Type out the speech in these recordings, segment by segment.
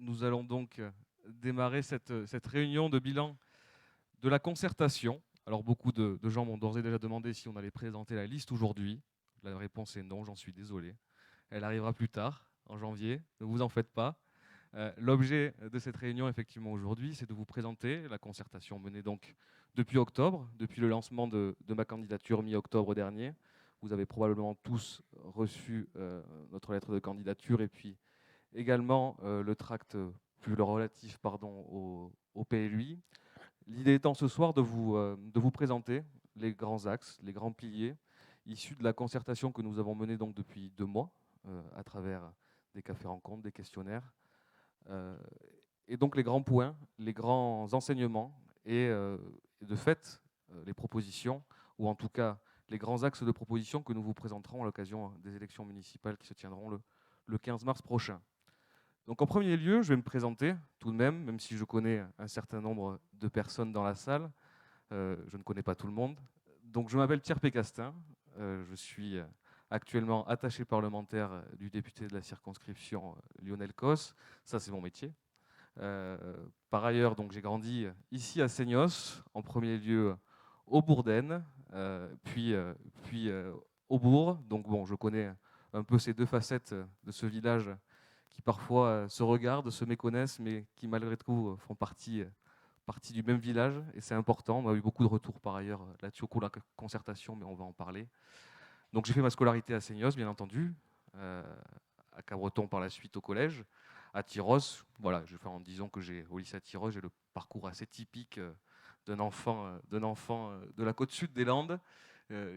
Nous allons donc démarrer cette réunion de bilan de la concertation. Alors beaucoup de gens m'ont d'ores et déjà demandé si on allait présenter la liste aujourd'hui. La réponse est non, j'en suis désolé. Elle arrivera plus tard, en janvier, ne vous en faites pas. L'objet de cette réunion, effectivement, aujourd'hui, c'est de vous présenter la concertation menée donc depuis octobre, depuis le lancement de ma candidature mi-octobre dernier. Vous avez probablement tous reçu notre lettre de candidature et puis également le tract plus relatif au PLUI. L'idée étant ce soir de vous présenter les grands axes, les grands piliers issus de la concertation que nous avons menée donc depuis 2 mois à travers des cafés-rencontres, des questionnaires. Et donc les grands points, les grands enseignements et de fait les propositions, ou en tout cas les grands axes de propositions que nous vous présenterons à l'occasion des élections municipales qui se tiendront le 15 mars prochain. Donc en premier lieu, je vais me présenter tout de même si je connais un certain nombre de personnes dans la salle, je ne connais pas tout le monde. Donc je m'appelle Pierre Pécastin, je suis actuellement attaché parlementaire du député de la circonscription Lionel Cos, ça c'est mon métier. Par ailleurs, donc j'ai grandi ici à Seignos, en premier lieu au Bourdaine, puis au Bourg. Donc bon, je connais un peu ces deux facettes de ce village qui parfois se regardent, se méconnaissent, mais qui malgré tout font partie du même village, et c'est important. On a eu beaucoup de retours par ailleurs là-dessus au cours de la concertation, mais on va en parler. Donc j'ai fait ma scolarité à Seignos, bien entendu, à Cabreton par la suite au collège, à Tyros. Voilà, disons que au lycée à Tyros, j'ai le parcours assez typique d'un enfant de la côte sud des Landes.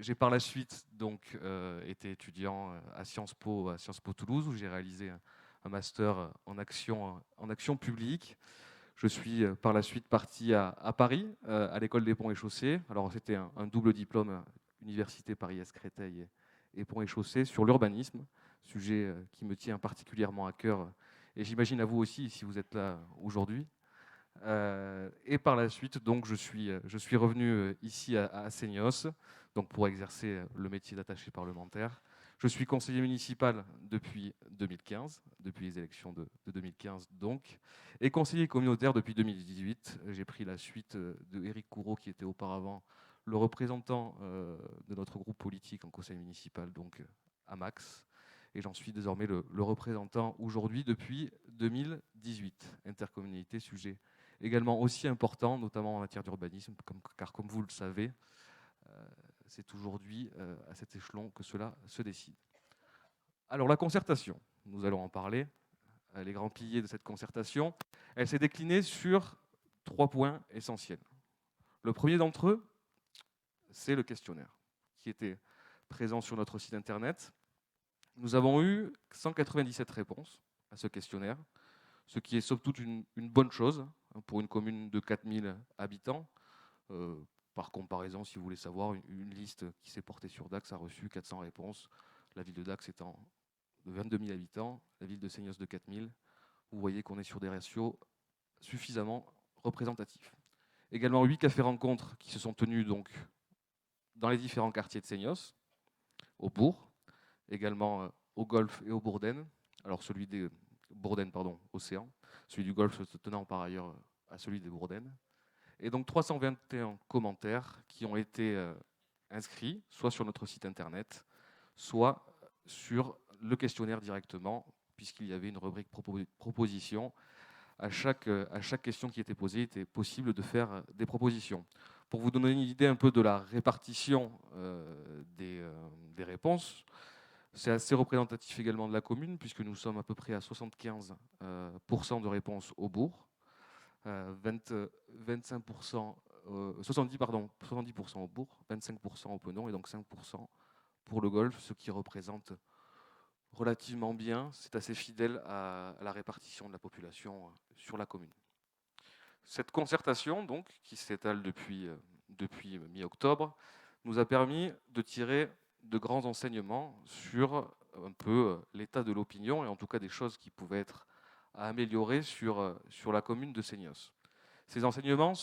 J'ai par la suite donc été étudiant à Sciences Po Toulouse, où j'ai réalisé un master en action publique. Je suis par la suite parti à Paris, à l'école des Ponts et Chaussées. Alors c'était un double diplôme, Université Paris-Est Créteil et Ponts et Chaussées, sur l'urbanisme, sujet qui me tient particulièrement à cœur, et j'imagine à vous aussi si vous êtes là aujourd'hui. Et par la suite, donc, je suis revenu ici à Seignos, donc pour exercer le métier d'attaché parlementaire. Je suis conseiller municipal depuis 2015, depuis les élections de 2015 donc, et conseiller communautaire depuis 2018. J'ai pris la suite de Éric Couraud, qui était auparavant le représentant de notre groupe politique en conseil municipal, donc à Max. Et j'en suis désormais le représentant aujourd'hui depuis 2018. Intercommunalité, sujet également aussi important, notamment en matière d'urbanisme, car comme vous le savez, c'est aujourd'hui à cet échelon que cela se décide. Alors la concertation, nous allons en parler, les grands piliers de cette concertation, elle s'est déclinée sur 3 points essentiels. Le premier d'entre eux, c'est le questionnaire, qui était présent sur notre site internet. Nous avons eu 197 réponses à ce questionnaire, ce qui est somme toute une bonne chose pour une commune de 4000 habitants. Par comparaison, si vous voulez savoir, une liste qui s'est portée sur Dax a reçu 400 réponses, la ville de Dax étant de 22 000 habitants, la ville de Seignos de 4000. Vous voyez qu'on est sur des ratios suffisamment représentatifs. Également 8 cafés-rencontres qui se sont tenus donc dans les différents quartiers de Seignos, au Bourg, également au Golfe et au Bourdaine. Alors celui des Bourdaine, Océan, celui du Golfe se tenant par ailleurs à celui des Bourdaines. Et donc 321 commentaires qui ont été inscrits, soit sur notre site internet, soit sur le questionnaire directement, puisqu'il y avait une rubrique proposition. À chaque question qui était posée, il était possible de faire des propositions. Pour vous donner une idée un peu de la répartition des réponses, c'est assez représentatif également de la commune, puisque nous sommes à peu près à 75% de réponses au Bourg, 25%, 70% au Bourg, 25% au Penon et donc 5% pour le Golfe, ce qui représente relativement bien, c'est assez fidèle à la répartition de la population sur la commune. Cette concertation, donc, qui s'étale depuis mi-octobre, nous a permis de tirer de grands enseignements sur un peu l'état de l'opinion, et en tout cas des choses qui pouvaient être à améliorer sur la commune de Seignos. Ces enseignements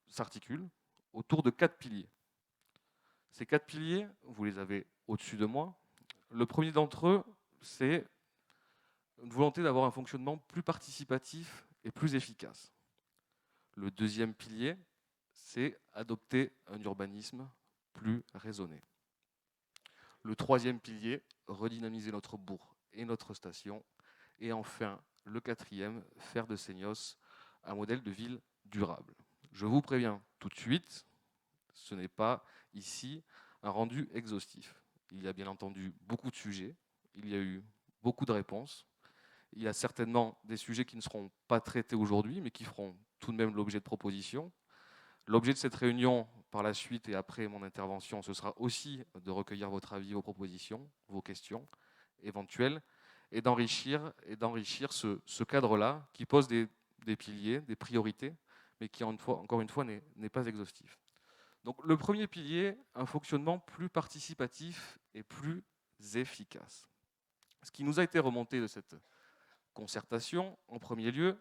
s'articulent autour de 4 piliers. Ces 4 piliers, vous les avez au-dessus de moi. Le premier d'entre eux, c'est Une volonté d'avoir un fonctionnement plus participatif et plus efficace. Le deuxième pilier, c'est adopter un urbanisme plus raisonné. Le troisième pilier, redynamiser notre bourg et notre station. Et enfin, le quatrième, faire de Seignos un modèle de ville durable. Je vous préviens tout de suite, ce n'est pas ici un rendu exhaustif. Il y a bien entendu beaucoup de sujets, il y a eu beaucoup de réponses. Il y a certainement des sujets qui ne seront pas traités aujourd'hui, mais qui feront tout de même l'objet de propositions. L'objet de cette réunion, par la suite et après mon intervention, ce sera aussi de recueillir votre avis, vos propositions, vos questions éventuelles, et d'enrichir ce cadre-là qui pose des piliers, des priorités, mais qui, encore une fois, n'est pas exhaustif. Donc le premier pilier, un fonctionnement plus participatif et plus efficace. Ce qui nous a été remonté de cette concertation, en premier lieu,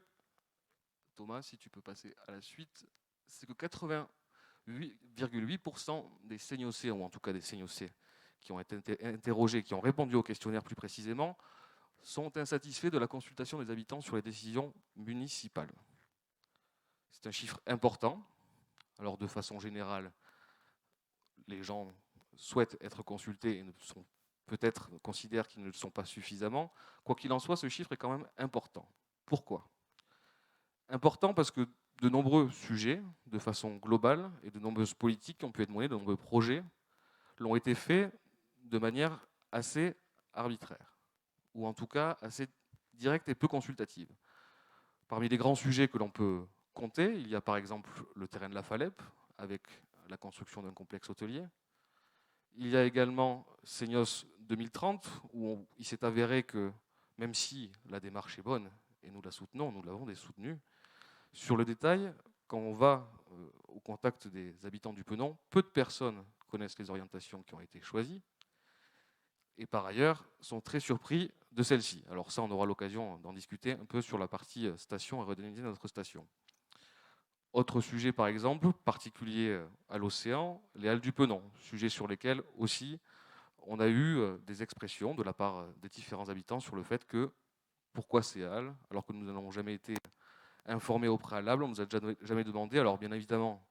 Thomas, si tu peux passer à la suite, c'est que 88,8% des Seignossais, ou en tout cas des Seignossais qui ont été interrogés, qui ont répondu au questionnaire plus précisément, sont insatisfaits de la consultation des habitants sur les décisions municipales. C'est un chiffre important. Alors de façon générale, les gens souhaitent être consultés et peut-être considèrent qu'ils ne le sont pas suffisamment. Quoi qu'il en soit, ce chiffre est quand même important. Pourquoi ? Important parce que de nombreux sujets, de façon globale, et de nombreuses politiques qui ont pu être menées, de nombreux projets, l'ont été faits de manière assez arbitraire, ou en tout cas assez directe et peu consultative. Parmi les grands sujets que l'on peut compter, il y a par exemple le terrain de la Falep, avec la construction d'un complexe hôtelier. Il y a également Seignos 2030, où il s'est avéré que, même si la démarche est bonne, et nous la soutenons, nous l'avons soutenue, sur le détail, quand on va au contact des habitants du Penon, peu de personnes connaissent les orientations qui ont été choisies, et par ailleurs sont très surpris de celles-ci. Alors ça, on aura l'occasion d'en discuter un peu sur la partie station et redynamiser notre station. Autre sujet, par exemple, particulier à l'océan, les halles du Penon, sujet sur lesquels aussi on a eu des expressions de la part des différents habitants sur le fait que pourquoi ces halles, alors que nous n'avons jamais été informés au préalable, on ne nous a jamais demandé. Alors bien évidemment,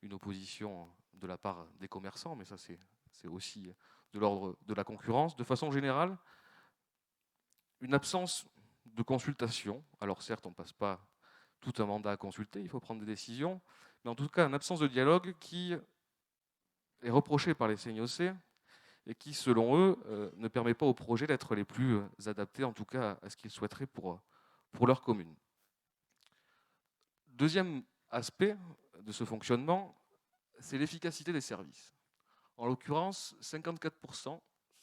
une opposition de la part des commerçants, mais ça c'est aussi de l'ordre de la concurrence. De façon générale, une absence de consultation. Alors certes, on ne passe pas tout un mandat à consulter, il faut prendre des décisions, mais en tout cas, une absence de dialogue qui est reprochée par les Seignossais et qui, selon eux, ne permet pas au projet d'être les plus adaptés, en tout cas à ce qu'ils souhaiteraient pour leur commune. Deuxième aspect de ce fonctionnement, c'est l'efficacité des services. En l'occurrence, 54%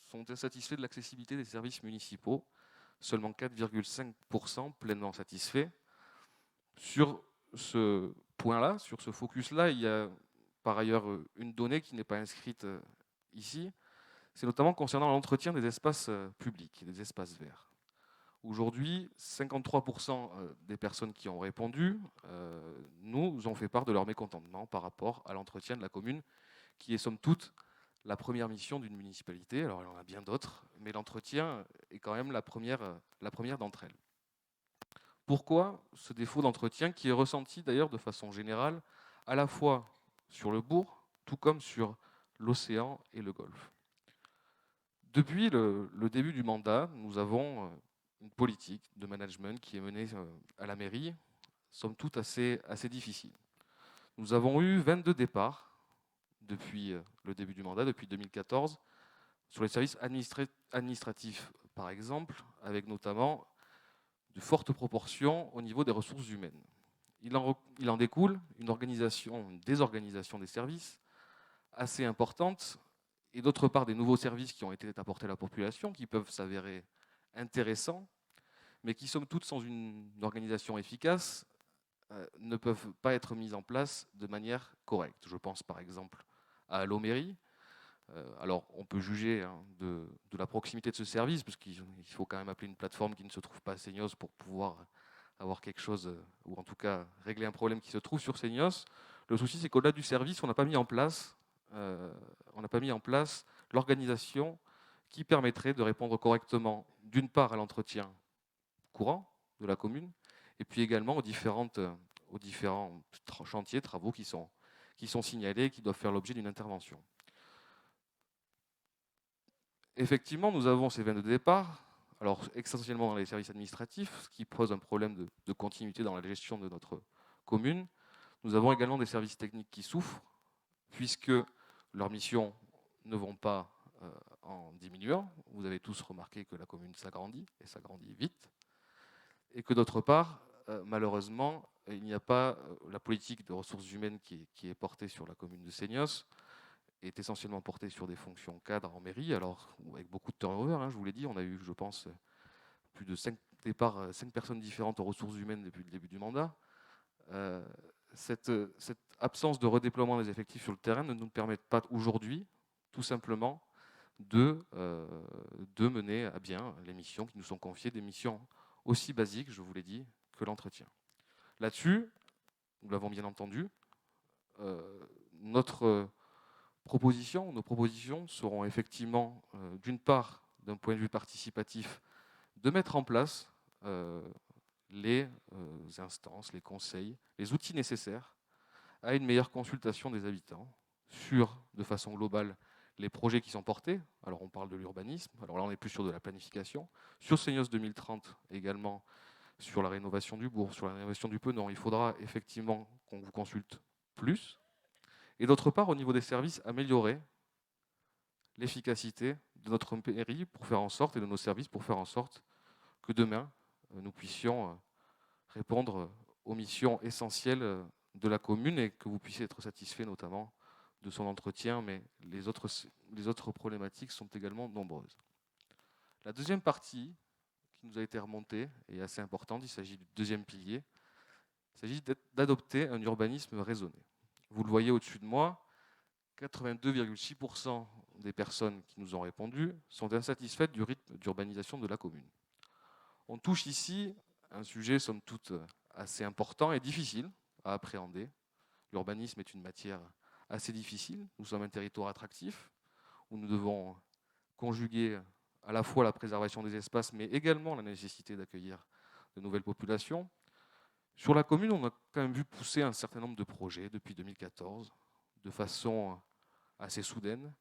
sont insatisfaits de l'accessibilité des services municipaux, seulement 4,5% pleinement satisfaits. Sur ce point-là, sur ce focus-là, il y a par ailleurs une donnée qui n'est pas inscrite ici, c'est notamment concernant l'entretien des espaces publics, des espaces verts. Aujourd'hui, 53% des personnes qui ont répondu nous ont fait part de leur mécontentement par rapport à l'entretien de la commune, qui est somme toute la première mission d'une municipalité. Alors il y en a bien d'autres, mais l'entretien est quand même la première d'entre elles. Pourquoi ce défaut d'entretien qui est ressenti d'ailleurs de façon générale à la fois sur le bourg, tout comme sur l'océan et le golfe. Depuis le début du mandat, nous avons une politique de management qui est menée à la mairie, somme toute assez difficile. Nous avons eu 22 départs depuis le début du mandat, depuis 2014, sur les services administratifs, par exemple, avec notamment de fortes proportions au niveau des ressources humaines. Il en découle une désorganisation des services assez importante, et d'autre part des nouveaux services qui ont été apportés à la population, qui peuvent s'avérer intéressants, mais qui, somme toute, sans une organisation efficace, ne peuvent pas être mis en place de manière correcte. Je pense par exemple à Allo Mairie. Alors, on peut juger de la proximité de ce service, parce qu'il faut quand même appeler une plateforme qui ne se trouve pas à Seignos pour pouvoir avoir quelque chose, ou en tout cas régler un problème qui se trouve sur Seignos. Le souci, c'est qu'au-delà du service, on n'a pas mis en place l'organisation qui permettrait de répondre correctement, d'une part, à l'entretien courants de la commune, et puis également aux différents chantiers, travaux qui sont signalés et qui doivent faire l'objet d'une intervention. Effectivement, nous avons ces veines de départ, alors essentiellement dans les services administratifs, ce qui pose un problème de continuité dans la gestion de notre commune. Nous avons également des services techniques qui souffrent, puisque leurs missions ne vont pas en diminuant. Vous avez tous remarqué que la commune s'agrandit, et s'agrandit vite, et que d'autre part, malheureusement, il n'y a pas la politique de ressources humaines qui est portée sur la commune de Seignos, est essentiellement portée sur des fonctions cadres en mairie, alors avec beaucoup de turnover, hein, je vous l'ai dit, on a eu, je pense, plus de 5 départs, 5 personnes différentes aux ressources humaines depuis le début du mandat. Cette absence de redéploiement des effectifs sur le terrain ne nous permet pas aujourd'hui, tout simplement, de mener à bien les missions qui nous sont confiées, des missions aussi basiques, je vous l'ai dit, que l'entretien. Là-dessus, nous l'avons bien entendu, nos propositions seront effectivement, d'une part, d'un point de vue participatif, de mettre en place les instances, les conseils, les outils nécessaires à une meilleure consultation des habitants sur, de façon globale, les projets qui sont portés. Alors on parle de l'urbanisme, alors là on est plus sur de la planification. Sur Seignos 2030 également, sur la rénovation du bourg, sur la rénovation du Penon, il faudra effectivement qu'on vous consulte plus. Et d'autre part, au niveau des services, améliorer l'efficacité de notre mairie pour faire en sorte, et de nos services pour faire en sorte que demain, nous puissions répondre aux missions essentielles de la commune et que vous puissiez être satisfait notamment de son entretien, mais les autres problématiques sont également nombreuses. La deuxième partie qui nous a été remontée est assez importante, il s'agit du deuxième pilier, il s'agit d'adopter un urbanisme raisonné. Vous le voyez au-dessus de moi, 82,6% des personnes qui nous ont répondu sont insatisfaites du rythme d'urbanisation de la commune. On touche ici un sujet, somme toute, assez important et difficile à appréhender. L'urbanisme est une matière assez difficile. Nous sommes un territoire attractif où nous devons conjuguer à la fois la préservation des espaces, mais également la nécessité d'accueillir de nouvelles populations. Sur la commune, on a quand même vu pousser un certain nombre de projets depuis 2014, de façon assez soudaine,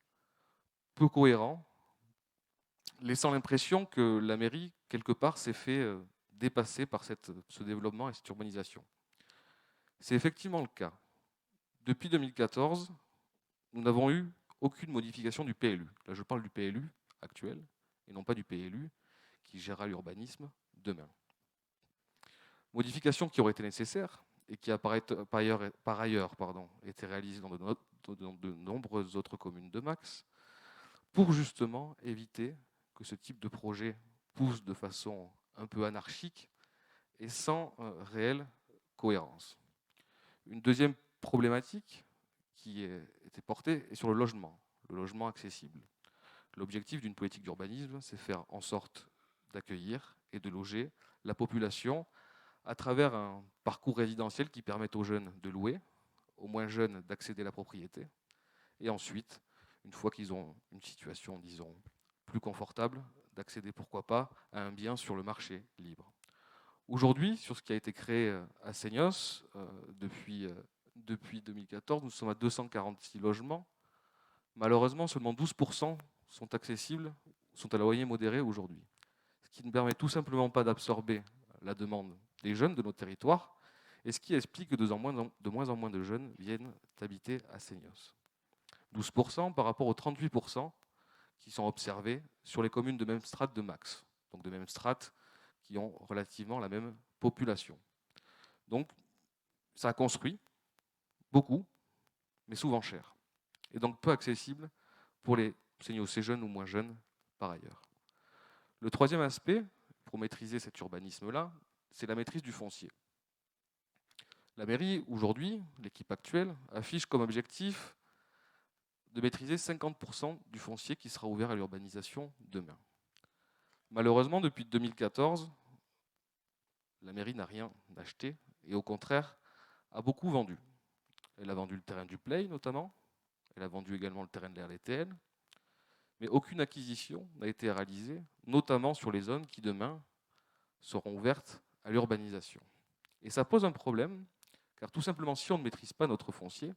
peu cohérent, laissant l'impression que la mairie, quelque part, s'est fait dépasser par ce développement et cette urbanisation. C'est effectivement le cas. Depuis 2014, nous n'avons eu aucune modification du PLU. Là, je parle du PLU actuel, et non pas du PLU qui gérera l'urbanisme demain. Modifications qui auraient été nécessaires et qui apparaissent par ailleurs été réalisées dans de nombreuses autres communes de Max, pour justement éviter que ce type de projet pousse de façon un peu anarchique et sans réelle cohérence. Une deuxième problématique qui était portée est sur le logement accessible. L'objectif d'une politique d'urbanisme, c'est faire en sorte d'accueillir et de loger la population à travers un parcours résidentiel qui permette aux jeunes de louer, aux moins jeunes d'accéder à la propriété, et ensuite, une fois qu'ils ont une situation, disons, plus confortable, d'accéder, pourquoi pas, à un bien sur le marché libre. Aujourd'hui, sur ce qui a été créé à Seignos, depuis 2014, nous sommes à 246 logements. Malheureusement, seulement 12% sont accessibles, sont à loyer modéré aujourd'hui. Ce qui ne permet tout simplement pas d'absorber la demande des jeunes de nos territoires, et ce qui explique que de moins en moins de jeunes viennent habiter à Seignos. 12% par rapport aux 38% qui sont observés sur les communes de même strate de Max, donc de même strate qui ont relativement la même population. Donc, ça a construit beaucoup, mais souvent cher, et donc peu accessible pour les Seignossais jeunes ou moins jeunes par ailleurs. Le troisième aspect, pour maîtriser cet urbanisme-là, c'est la maîtrise du foncier. La mairie, aujourd'hui, l'équipe actuelle, affiche comme objectif de maîtriser 50% du foncier qui sera ouvert à l'urbanisation demain. Malheureusement, depuis 2014, la mairie n'a rien acheté et au contraire a beaucoup vendu. Elle a vendu le terrain du Play notamment, elle a vendu également le terrain de la RDTN, mais aucune acquisition n'a été réalisée, notamment sur les zones qui demain seront ouvertes à l'urbanisation. Et ça pose un problème, car tout simplement, si on ne maîtrise pas notre foncier,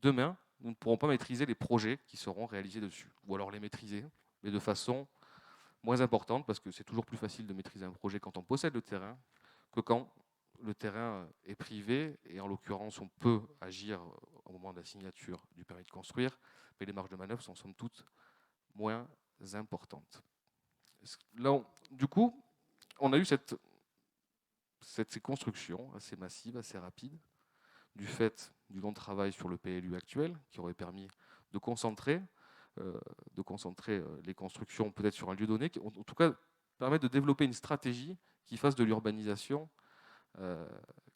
demain, nous ne pourrons pas maîtriser les projets qui seront réalisés dessus, ou alors les maîtriser, mais de façon moins importante, parce que c'est toujours plus facile de maîtriser un projet quand on possède le terrain que quand le terrain est privé, et en l'occurrence, on peut agir au moment de la signature du permis de construire, mais les marges de manœuvre sont somme toute moins importantes. Là, du coup, on a eu ces constructions assez massives, assez rapides, du fait du long travail sur le PLU actuel, qui aurait permis de concentrer les constructions peut-être sur un lieu donné, qui, en tout cas, permettre de développer une stratégie qui fasse de l'urbanisation,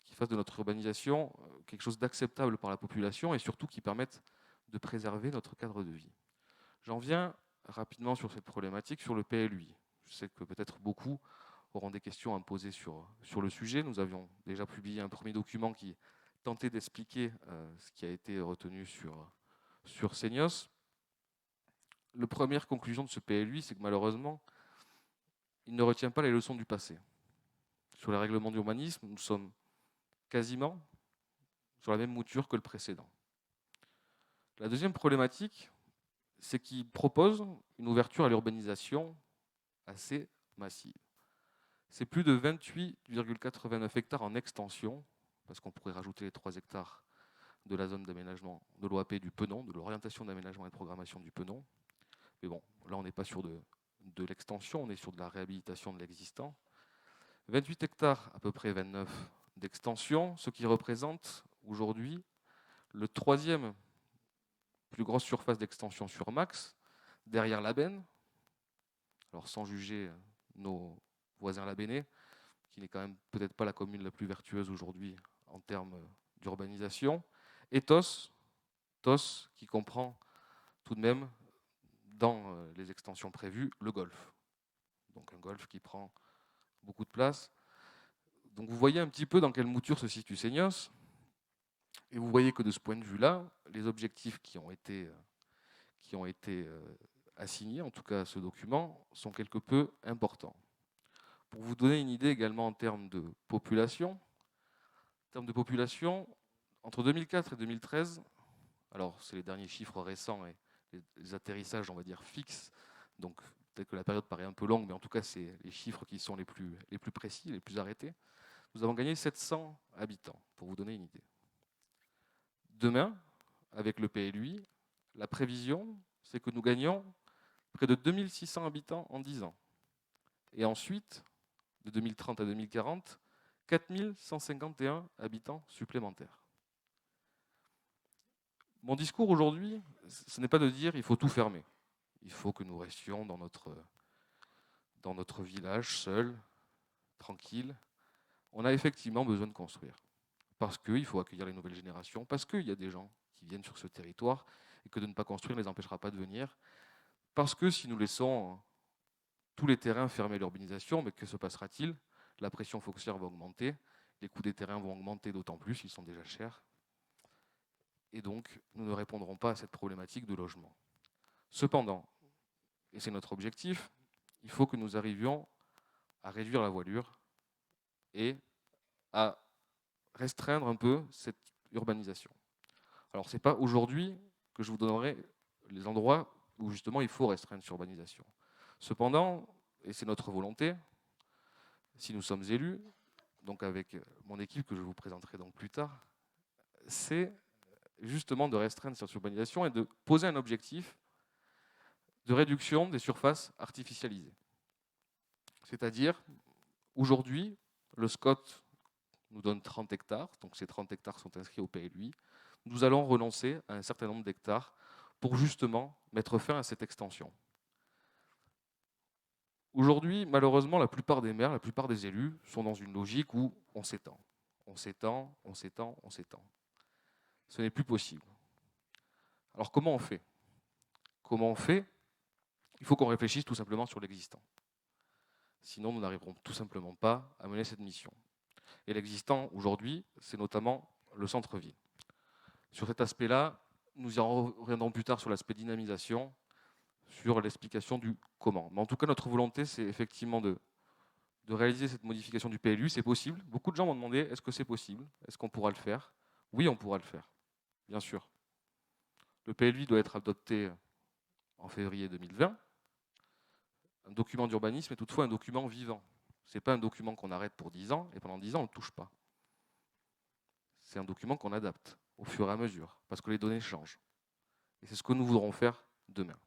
qui fasse de notre urbanisation quelque chose d'acceptable par la population et surtout qui permette de préserver notre cadre de vie. J'en viens rapidement sur cette problématique, sur le PLUI. Je sais que peut-être beaucoup auront des questions à me poser sur le sujet. Nous avions déjà publié un premier document qui tentait d'expliquer ce qui a été retenu sur Seignos. La première conclusion de ce PLUI, c'est que malheureusement, il ne retient pas les leçons du passé. Sur les règlements d'urbanisme, nous sommes quasiment sur la même mouture que le précédent. La deuxième problématique, c'est qu'il propose une ouverture à l'urbanisation assez massive. C'est plus de 28,89 hectares en extension, parce qu'on pourrait rajouter les 3 hectares de la zone d'aménagement de l'OAP du Penon, de l'orientation d'aménagement et de programmation du Penon. Mais bon, là on n'est pas sur de l'extension, on est sur de la réhabilitation de l'existant. 28 hectares, à peu près 29 d'extension, ce qui représente aujourd'hui le 3e plus grosse surface d'extension sur Max, derrière la Benne. Alors sans juger nos voisins labennais, qui n'est quand même peut-être pas la commune la plus vertueuse aujourd'hui en termes d'urbanisation, et TOS, qui comprend tout de même dans les extensions prévues le golf. Donc un golf qui prend beaucoup de place. Donc vous voyez un petit peu dans quelle mouture se situe Seignos. Et vous voyez que de ce point de vue-là, les objectifs qui ont été assignés, en tout cas à ce document, sont quelque peu importants. Pour vous donner une idée également en termes de population, entre 2004 et 2013, alors c'est les derniers chiffres récents et les atterrissages, on va dire, fixes, donc peut-être que la période paraît un peu longue, mais en tout cas c'est les chiffres qui sont les plus précis, les plus arrêtés, nous avons gagné 700 habitants, pour vous donner une idée. Demain, avec le PLUI, la prévision, c'est que nous gagnons près de 2600 habitants en 10 ans. Et ensuite, de 2030 à 2040, 4151 habitants supplémentaires. Mon discours aujourd'hui, ce n'est pas de dire qu'il faut tout fermer. Il faut que nous restions dans notre village, seuls, tranquilles. On a effectivement besoin de construire. Parce qu'il faut accueillir les nouvelles générations, parce qu'il y a des gens qui viennent sur ce territoire et que de ne pas construire ne les empêchera pas de venir. Parce que si nous laissons tous les terrains fermés à l'urbanisation, mais que se passera-t-il? La pression foncière va augmenter, les coûts des terrains vont augmenter d'autant plus, ils sont déjà chers. Et donc, nous ne répondrons pas à cette problématique de logement. Cependant, et c'est notre objectif, il faut que nous arrivions à réduire la voilure et à restreindre un peu cette urbanisation. Alors, ce n'est pas aujourd'hui que je vous donnerai les endroits où justement il faut restreindre cette urbanisation. Cependant, et c'est notre volonté, si nous sommes élus, donc avec mon équipe que je vous présenterai donc plus tard, c'est justement de restreindre cette urbanisation et de poser un objectif de réduction des surfaces artificialisées. C'est-à-dire, aujourd'hui, le SCOT nous donne 30 hectares, donc ces 30 hectares sont inscrits au PLUI. Nous allons renoncer à un certain nombre d'hectares pour justement mettre fin à cette extension. Aujourd'hui, malheureusement, la plupart des maires, la plupart des élus sont dans une logique où on s'étend. On s'étend, on s'étend, on s'étend. Ce n'est plus possible. Alors comment on fait? Comment on fait? Il faut qu'on réfléchisse tout simplement sur l'existant. Sinon, nous n'arriverons tout simplement pas à mener cette mission. Et l'existant, aujourd'hui, c'est notamment le centre-ville. Sur cet aspect-là, nous y reviendrons plus tard sur l'aspect dynamisation, sur l'explication du comment. Mais en tout cas, notre volonté, c'est effectivement de de réaliser cette modification du PLU. C'est possible. Beaucoup de gens m'ont demandé, est-ce que c'est possible? Est-ce qu'on pourra le faire? Oui, on pourra le faire, bien sûr. Le PLU doit être adopté en février 2020. Un document d'urbanisme est toutefois un document vivant. Ce n'est pas un document qu'on arrête pour 10 ans, et pendant 10 ans, on ne le touche pas. C'est un document qu'on adapte au fur et à mesure, parce que les données changent. Et c'est ce que nous voudrons faire demain.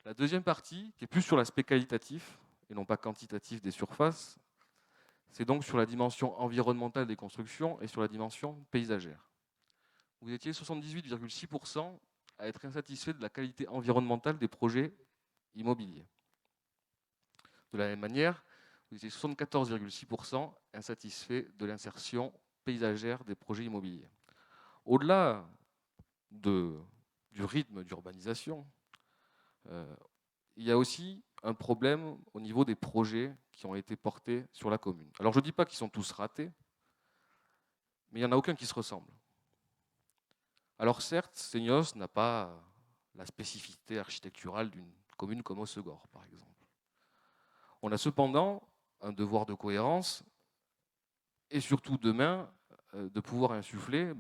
La deuxième partie, qui est plus sur l'aspect qualitatif, et non pas quantitatif des surfaces, c'est donc sur la dimension environnementale des constructions et sur la dimension paysagère. Vous étiez 78,6% à être insatisfait de la qualité environnementale des projets immobiliers. De la même manière, vous étiez 74,6% insatisfait de l'insertion paysagère des projets immobiliers. Au-delà du rythme d'urbanisation, il y a aussi un problème au niveau des projets qui ont été portés sur la commune. Alors je ne dis pas qu'ils sont tous ratés, mais il n'y en a aucun qui se ressemble. Alors certes, Seignos n'a pas la spécificité architecturale d'une commune comme Hossegor, par exemple. On a cependant un devoir de cohérence et surtout demain de pouvoir insuffler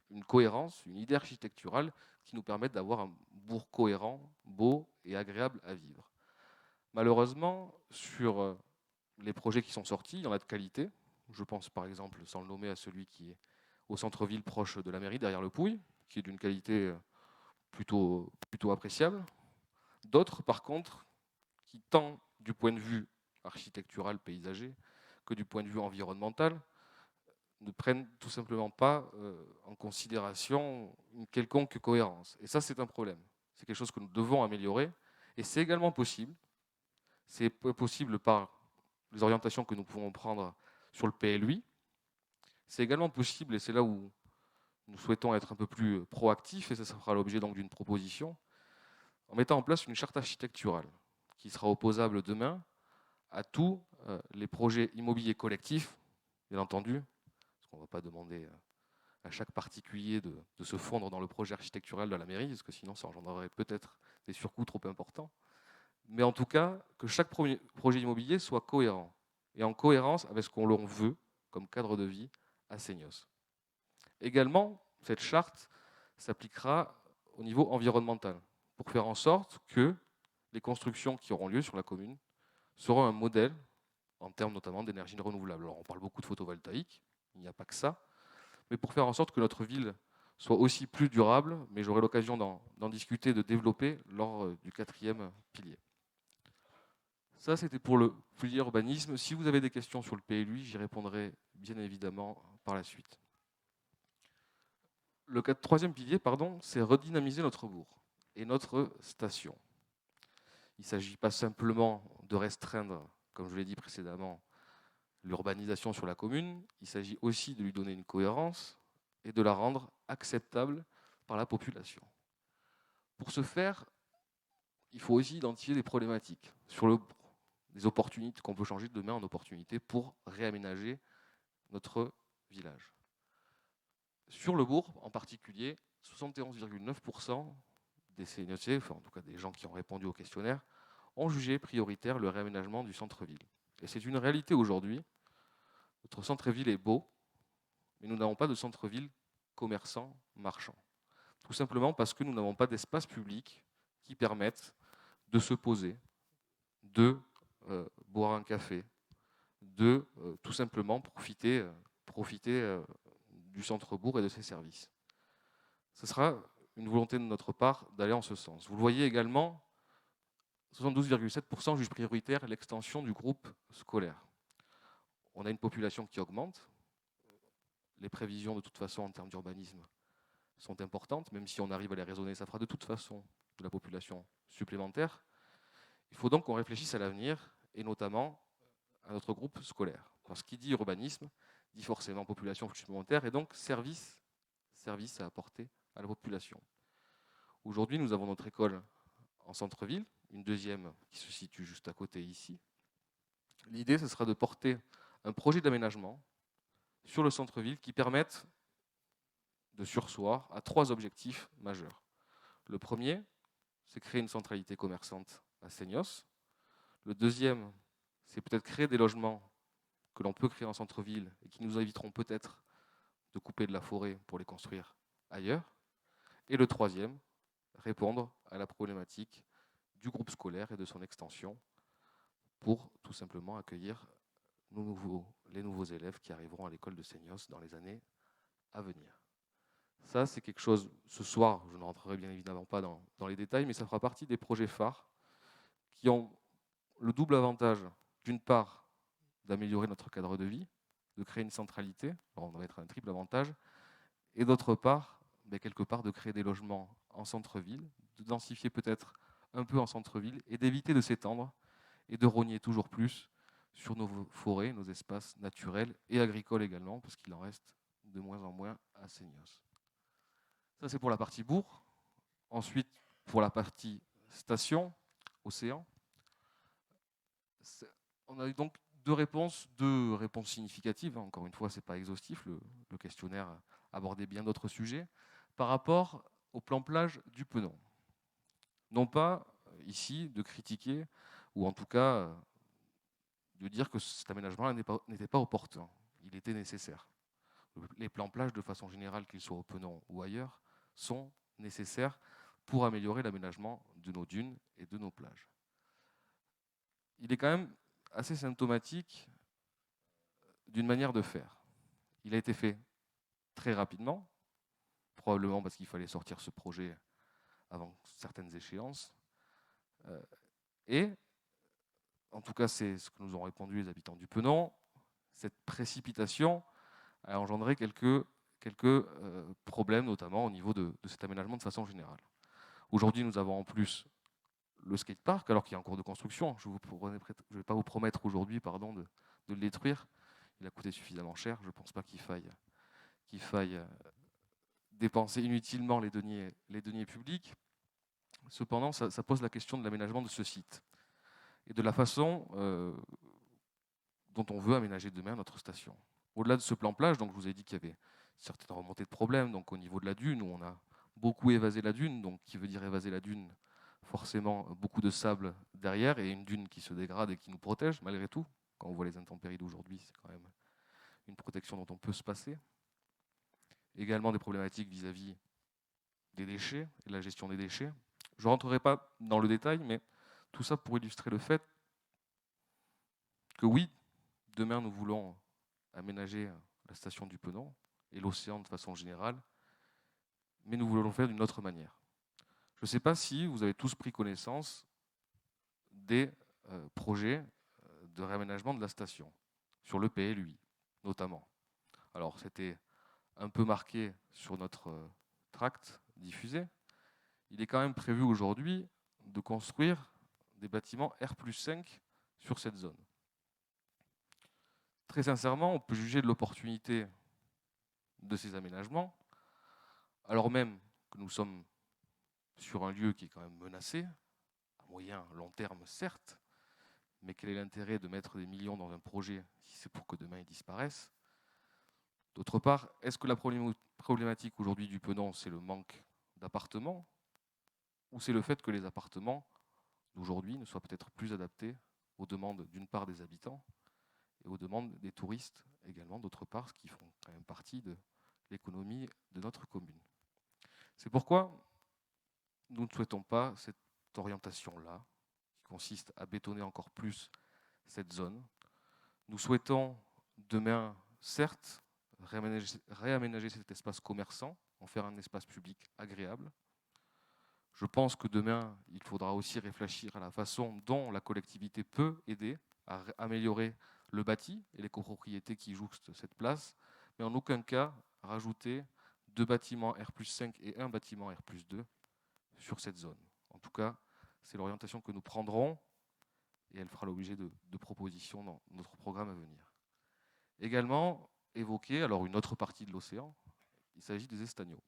une cohérence, une idée architecturale qui nous permette d'avoir un bourg cohérent, beau et agréable à vivre. Malheureusement, sur les projets qui sont sortis, il y en a de qualité. Je pense par exemple, sans le nommer, à celui qui est au centre-ville proche de la mairie, derrière le Pouille, qui est d'une qualité plutôt appréciable. D'autres, par contre, qui tant du point de vue architectural, paysager, que du point de vue environnemental, ne prennent tout simplement pas en considération une quelconque cohérence. Et ça, c'est un problème. C'est quelque chose que nous devons améliorer. Et c'est également possible. C'est possible par les orientations que nous pouvons prendre sur le PLUI. C'est également possible, et c'est là où nous souhaitons être un peu plus proactifs, et ça fera l'objet donc d'une proposition, en mettant en place une charte architecturale qui sera opposable demain à tous les projets immobiliers collectifs, bien entendu, parce qu'on ne va pas demander à chaque particulier de se fondre dans le projet architectural de la mairie, parce que sinon ça engendrerait peut-être des surcoûts trop importants. Mais en tout cas, que chaque projet immobilier soit cohérent, et en cohérence avec ce qu'on veut comme cadre de vie à Seignos. Également, cette charte s'appliquera au niveau environnemental, pour faire en sorte que les constructions qui auront lieu sur la commune seront un modèle en termes notamment d'énergie renouvelable. Alors on parle beaucoup de photovoltaïque, il n'y a pas que ça, mais pour faire en sorte que notre ville soit aussi plus durable, mais j'aurai l'occasion d'en discuter, de développer lors du 4e pilier. Ça, c'était pour le pilier urbanisme. Si vous avez des questions sur le PLUI, j'y répondrai bien évidemment par la suite. Le 3e pilier, c'est redynamiser notre bourg et notre station. Il ne s'agit pas simplement de restreindre, comme je l'ai dit précédemment, l'urbanisation sur la commune, il s'agit aussi de lui donner une cohérence et de la rendre acceptable par la population. Pour ce faire, il faut aussi identifier des problématiques sur le bourg, des opportunités qu'on peut changer demain en opportunités pour réaménager notre village. Sur le bourg, en particulier, 71,9% des Seignossiers, enfin en tout cas des gens qui ont répondu au questionnaire, ont jugé prioritaire le réaménagement du centre-ville. Et c'est une réalité aujourd'hui. Notre centre-ville est beau, mais nous n'avons pas de centre-ville commerçant, marchand. Tout simplement parce que nous n'avons pas d'espace public qui permette de se poser, de boire un café, de tout simplement profiter du centre-bourg et de ses services. Ce sera une volonté de notre part d'aller en ce sens. Vous le voyez également, 72,7% jugent prioritaire l'extension du groupe scolaire. On a une population qui augmente. Les prévisions, de toute façon, en termes d'urbanisme, sont importantes. Même si on arrive à les raisonner, ça fera de toute façon de la population supplémentaire. Il faut donc qu'on réfléchisse à l'avenir, et notamment à notre groupe scolaire. Parce qu'il dit urbanisme, dit forcément population supplémentaire, et donc service à apporter à la population. Aujourd'hui, nous avons notre école en centre-ville, une deuxième qui se situe juste à côté ici. L'idée, ce sera de porter un projet d'aménagement sur le centre-ville qui permette de surseoir à 3 objectifs majeurs. Le premier, c'est créer une centralité commerçante à Seignos. Le deuxième, c'est peut-être créer des logements que l'on peut créer en centre-ville et qui nous éviteront peut-être de couper de la forêt pour les construire ailleurs. Et le troisième, répondre à la problématique du groupe scolaire et de son extension pour tout simplement accueillir les nouveaux élèves qui arriveront à l'école de Seignos dans les années à venir. Ça, c'est quelque chose, ce soir, je ne rentrerai bien évidemment pas dans les détails, mais ça fera partie des projets phares qui ont le double avantage, d'une part, d'améliorer notre cadre de vie, de créer une centralité, alors on va être un triple avantage, et d'autre part, quelque part, de créer des logements en centre-ville, de densifier peut-être un peu en centre-ville, et d'éviter de s'étendre et de rogner toujours plus sur nos forêts, nos espaces naturels et agricoles également, parce qu'il en reste de moins en moins à Seignos. Ça, c'est pour la partie bourg. Ensuite, pour la partie station, océan, on a eu donc deux réponses significatives. Encore une fois, ce n'est pas exhaustif. Le questionnaire abordait bien d'autres sujets par rapport au plan plage du Penon. Non pas ici de critiquer, ou en tout cas de dire que cet aménagement n'était pas opportun. Il était nécessaire. Les plans plage, de façon générale, qu'ils soient au Penon ou ailleurs, sont nécessaires pour améliorer l'aménagement de nos dunes et de nos plages. Il est quand même assez symptomatique d'une manière de faire. Il a été fait très rapidement, probablement parce qu'il fallait sortir ce projet avant certaines échéances. Et, en tout cas, c'est ce que nous ont répondu les habitants du Penon, cette précipitation a engendré quelques problèmes, notamment au niveau de cet aménagement de façon générale. Aujourd'hui, nous avons en plus le skatepark, alors qu'il est en cours de construction. Je ne vais pas vous promettre aujourd'hui de le détruire. Il a coûté suffisamment cher. Je ne pense pas qu'il faille dépenser inutilement les deniers publics. Cependant, ça pose la question de l'aménagement de ce site et de la façon dont on veut aménager demain notre station. Au-delà de ce plan plage, donc je vous ai dit qu'il y avait certaines remontées de problèmes. Donc au niveau de la dune, où on a beaucoup évasé la dune, donc qui veut dire évaser la dune, forcément beaucoup de sable derrière et une dune qui se dégrade et qui nous protège malgré tout. Quand on voit les intempéries d'aujourd'hui, c'est quand même une protection dont on peut se passer. Également des problématiques vis-à-vis des déchets et de la gestion des déchets. Je ne rentrerai pas dans le détail, mais tout ça pour illustrer le fait que oui, demain nous voulons aménager la station du Penon et l'océan de façon générale, mais nous voulons le faire d'une autre manière. Je ne sais pas si vous avez tous pris connaissance des projets de réaménagement de la station, sur le PLUI notamment. Alors c'était un peu marqué sur notre tract diffusé. Il est quand même prévu aujourd'hui de construire des bâtiments R+5 sur cette zone. Très sincèrement, on peut juger de l'opportunité de ces aménagements, alors même que nous sommes sur un lieu qui est quand même menacé, à moyen, long terme certes, mais quel est l'intérêt de mettre des millions dans un projet si c'est pour que demain il disparaisse? D'autre part, est-ce que la problématique aujourd'hui du Penon, c'est le manque d'appartements, ou c'est le fait que les appartements d'aujourd'hui ne soient peut-être plus adaptés aux demandes d'une part des habitants et aux demandes des touristes également, d'autre part, ce qui font quand même partie de l'économie de notre commune. C'est pourquoi nous ne souhaitons pas cette orientation-là, qui consiste à bétonner encore plus cette zone. Nous souhaitons demain, certes, réaménager cet espace commerçant, en faire un espace public agréable. Je pense que demain, il faudra aussi réfléchir à la façon dont la collectivité peut aider à améliorer le bâti et les copropriétés qui jouxtent cette place, mais en aucun cas rajouter 2 bâtiments R+5 et un bâtiment R+2 sur cette zone. En tout cas, c'est l'orientation que nous prendrons et elle fera l'objet de propositions dans notre programme à venir. Également, évoquer alors une autre partie de l'océan, il s'agit des Estagnaux.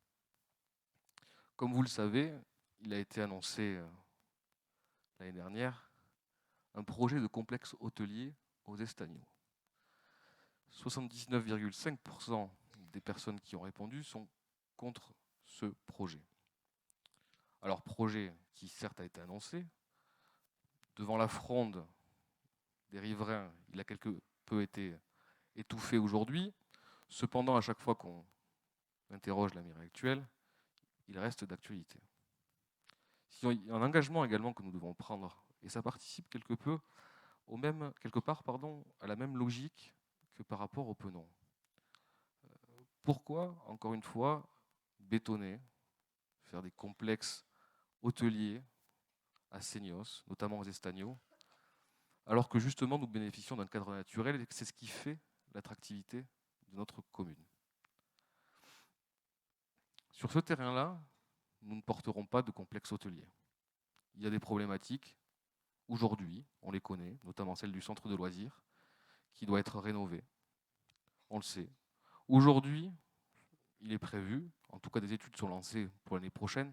Comme vous le savez, il a été annoncé l'année dernière un projet de complexe hôtelier aux Estagnaux. 79,5% des personnes qui ont répondu sont contre ce projet. Alors projet qui certes a été annoncé, devant la fronde des riverains, il a quelque peu été étouffé aujourd'hui. Cependant, à chaque fois qu'on interroge la mairie actuelle, il reste d'actualité. Il y a un engagement également que nous devons prendre, et ça participe quelque part, à la même logique que par rapport au Penon. Pourquoi, encore une fois, bétonner, faire des complexes hôteliers à Seignos, notamment aux Estagnaux, alors que justement nous bénéficions d'un cadre naturel et que c'est ce qui fait l'attractivité de notre commune. Sur ce terrain-là, nous ne porterons pas de complexe hôtelier. Il y a des problématiques, aujourd'hui, on les connaît, notamment celle du centre de loisirs, qui doit être rénové. On le sait. Aujourd'hui, il est prévu, en tout cas des études sont lancées pour l'année prochaine.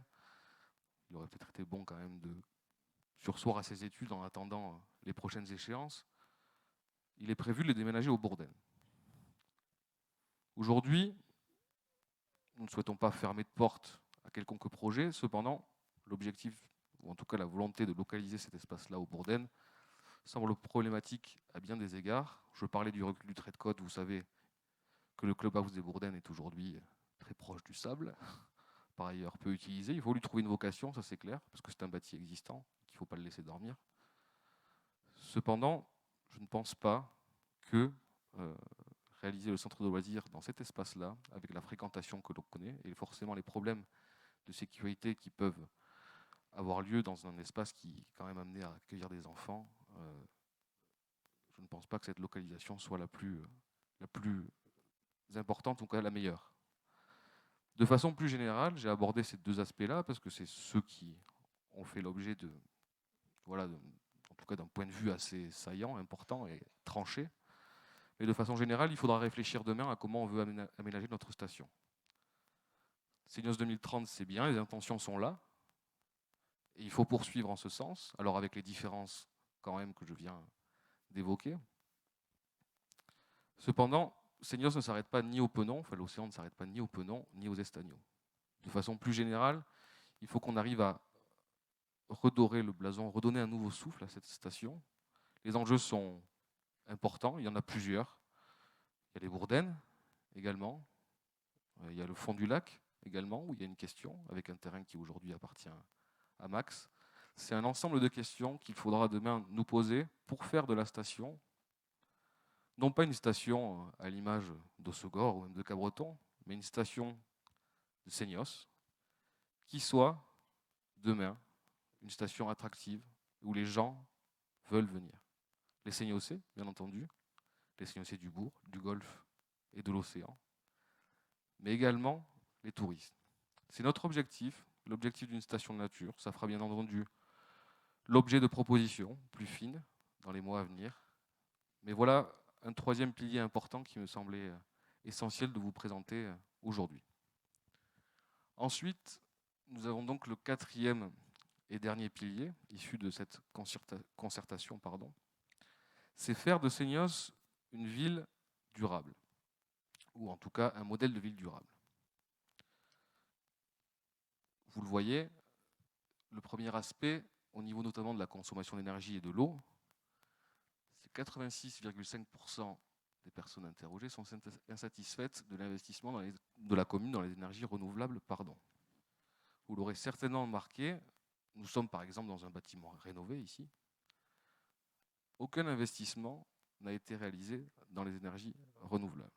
Il aurait peut-être été bon quand même de surseoir à ces études en attendant les prochaines échéances. Il est prévu de les déménager au Bourdaine. Aujourd'hui, nous ne souhaitons pas fermer de porte à quelconque projet. Cependant, l'objectif, ou en tout cas la volonté de localiser cet espace-là au Bourdaine, semble problématique à bien des égards. Je parlais du recul du trait de côte. Vous savez que le clubhouse des Bourdaines est aujourd'hui très proche du sable, par ailleurs peu utilisé. Il faut lui trouver une vocation, ça c'est clair, parce que c'est un bâti existant, qu'il ne faut pas le laisser dormir. Cependant, je ne pense pas que réaliser le centre de loisirs dans cet espace-là, avec la fréquentation que l'on connaît, et forcément les problèmes de sécurité qui peuvent avoir lieu dans un espace qui est quand même amené à accueillir des enfants, je ne pense pas que cette localisation soit la plus importante, en tout cas la meilleure. De façon plus générale, j'ai abordé ces deux aspects-là parce que c'est ceux qui ont fait l'objet en tout cas d'un point de vue assez saillant, important et tranché. Mais de façon générale, il faudra réfléchir demain à comment on veut aménager notre station. Seignos 2030, c'est bien, les intentions sont là. Et il faut poursuivre en ce sens, alors avec les différences quand même que je viens d'évoquer. Cependant, Seignos ne s'arrête pas ni au Penon, enfin l'océan ne s'arrête pas ni au Penon, ni aux Estagnaux. De façon plus générale, il faut qu'on arrive à redorer le blason, redonner un nouveau souffle à cette station. Les enjeux sont importants, il y en a plusieurs. Il y a les Bourdaines également, il y a le fond du lac également, où il y a une question, avec un terrain qui aujourd'hui appartient à Max. C'est un ensemble de questions qu'il faudra demain nous poser pour faire de la station, non pas une station à l'image d'Ossegor ou même de Cabreton, mais une station de Seignos, qui soit demain une station attractive où les gens veulent venir. Les Seignossais, bien entendu, les Seignossais du bourg, du golfe et de l'océan, mais également les touristes. C'est notre objectif, l'objectif d'une station de nature. Ça fera bien entendu l'objet de propositions plus fines dans les mois à venir. Mais voilà un troisième pilier important qui me semblait essentiel de vous présenter aujourd'hui. Ensuite, nous avons donc le quatrième et dernier pilier, issu de cette concertation, c'est faire de Seignos une ville durable, ou en tout cas un modèle de ville durable. Vous le voyez, le premier aspect, au niveau notamment de la consommation d'énergie et de l'eau, c'est 86,5% des personnes interrogées sont insatisfaites de l'investissement de la commune dans les énergies renouvelables. Vous l'aurez certainement remarqué, nous sommes par exemple dans un bâtiment rénové ici. Aucun investissement n'a été réalisé dans les énergies renouvelables.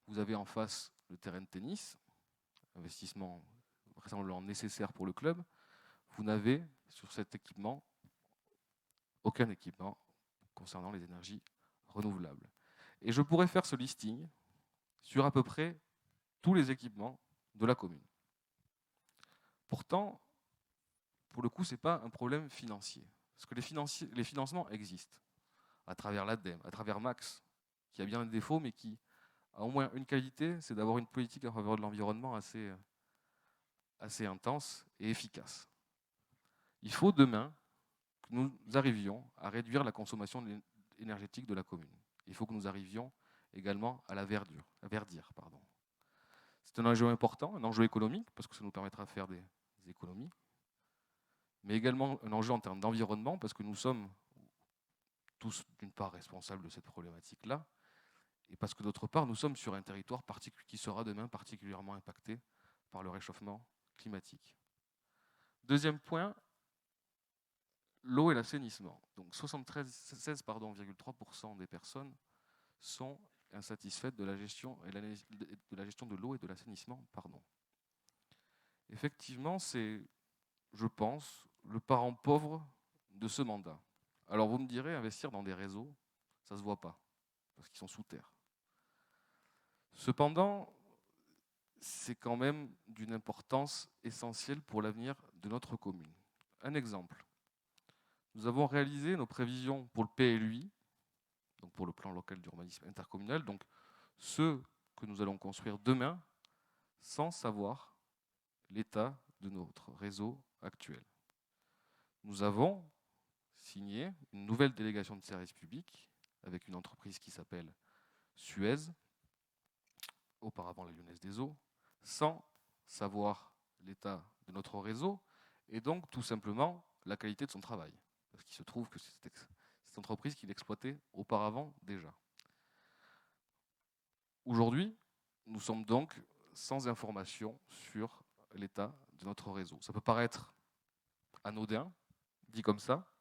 Vous avez en face le terrain de tennis, investissement vraisemblablement nécessaire pour le club. Vous n'avez sur cet équipement aucun équipement concernant les énergies renouvelables. Et je pourrais faire ce listing sur à peu près tous les équipements de la commune. Pourtant, pour le coup, ce n'est pas un problème financier. Parce que les financements existent à travers l'ADEME, à travers Max, qui a bien un défaut, mais qui a au moins une qualité, c'est d'avoir une politique en faveur de l'environnement assez intense et efficace. Il faut demain que nous arrivions à réduire la consommation énergétique de la commune. Il faut que nous arrivions également à la verdir. C'est un enjeu important, un enjeu économique, parce que ça nous permettra de faire des économies, mais également un enjeu en termes d'environnement, parce que nous sommes tous d'une part responsables de cette problématique-là, et parce que d'autre part, nous sommes sur un territoire qui sera demain particulièrement impacté par le réchauffement climatique. Deuxième point, l'eau et l'assainissement. Donc 76,3% des personnes sont insatisfaites de la gestion de l'eau et de l'assainissement. Effectivement, c'est, je pense, le parent pauvre de ce mandat. Alors vous me direz, investir dans des réseaux, ça ne se voit pas, parce qu'ils sont sous terre. Cependant, c'est quand même d'une importance essentielle pour l'avenir de notre commune. Un exemple. Nous avons réalisé nos prévisions pour le PLUI, donc pour le plan local d'urbanisme intercommunal, donc ceux que nous allons construire demain, sans savoir l'état de notre réseau actuel. Nous avons signé une nouvelle délégation de service public avec une entreprise qui s'appelle Suez, auparavant la Lyonnaise des Eaux, sans savoir l'état de notre réseau et donc tout simplement la qualité de son travail. Parce qu'il se trouve que c'est cette entreprise qui l'exploitait auparavant déjà. Aujourd'hui, nous sommes donc sans information sur l'état de notre réseau. Ça peut paraître anodin, dit comme ça,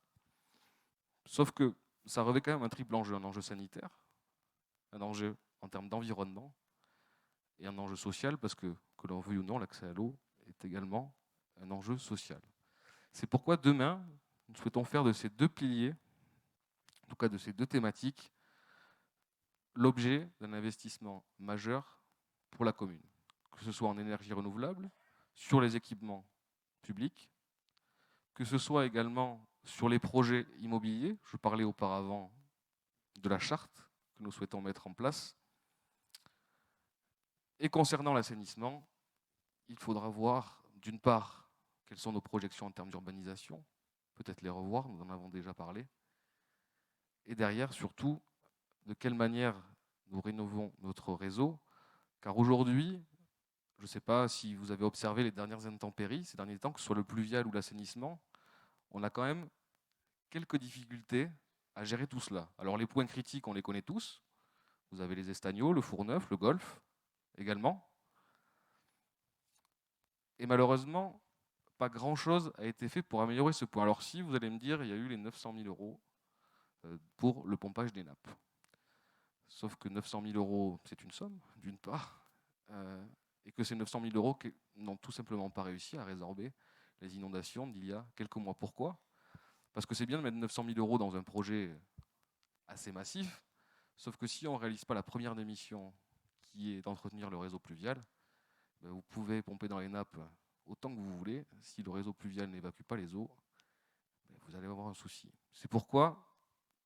sauf que ça revêt quand même un triple enjeu, un enjeu sanitaire, un enjeu en termes d'environnement et un enjeu social, parce que l'on veuille ou non, l'accès à l'eau est également un enjeu social. C'est pourquoi demain, nous souhaitons faire de ces deux piliers, en tout cas de ces deux thématiques, l'objet d'un investissement majeur pour la commune, que ce soit en énergie renouvelable, sur les équipements publics, que ce soit également sur les projets immobiliers. Je parlais auparavant de la charte que nous souhaitons mettre en place. Et concernant l'assainissement, il faudra voir d'une part quelles sont nos projections en termes d'urbanisation, peut-être les revoir, nous en avons déjà parlé, et derrière surtout de quelle manière nous rénovons notre réseau, car aujourd'hui, je ne sais pas si vous avez observé les dernières intempéries, ces derniers temps, que ce soit le pluvial ou l'assainissement, on a quand même quelques difficultés à gérer tout cela. Alors les points critiques, on les connaît tous. Vous avez les Estagnots, le Fourneuf, le Golfe également. Et malheureusement, pas grand-chose a été fait pour améliorer ce point. Alors si, vous allez me dire, il y a eu les 900 000 € pour le pompage des nappes. Sauf que 900 000 €, c'est une somme, d'une part, et que ces 900 000 € n'ont tout simplement pas réussi à résorber les inondations d'il y a quelques mois. Pourquoi ? Parce que c'est bien de mettre 900 000 € dans un projet assez massif, sauf que si on ne réalise pas la première des missions, qui est d'entretenir le réseau pluvial, ben vous pouvez pomper dans les nappes autant que vous voulez. Si le réseau pluvial n'évacue pas les eaux, ben vous allez avoir un souci. C'est pourquoi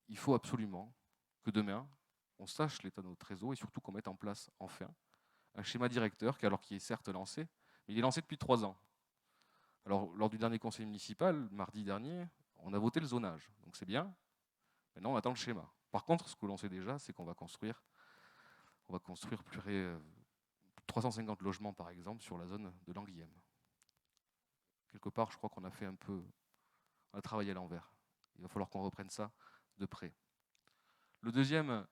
il faut absolument que demain, on sache l'état de notre réseau et surtout qu'on mette en place enfin un schéma directeur qui est certes lancé, mais il est lancé depuis 3 ans. Alors, lors du dernier conseil municipal, mardi dernier, on a voté le zonage. Donc c'est bien. Maintenant, on attend le schéma. Par contre, ce que l'on sait déjà, c'est qu'on va construire plus de 350 logements, par exemple, sur la zone de l'Anguillème. Quelque part, je crois qu'on a fait on a travaillé à l'envers. Il va falloir qu'on reprenne ça de près. La deuxième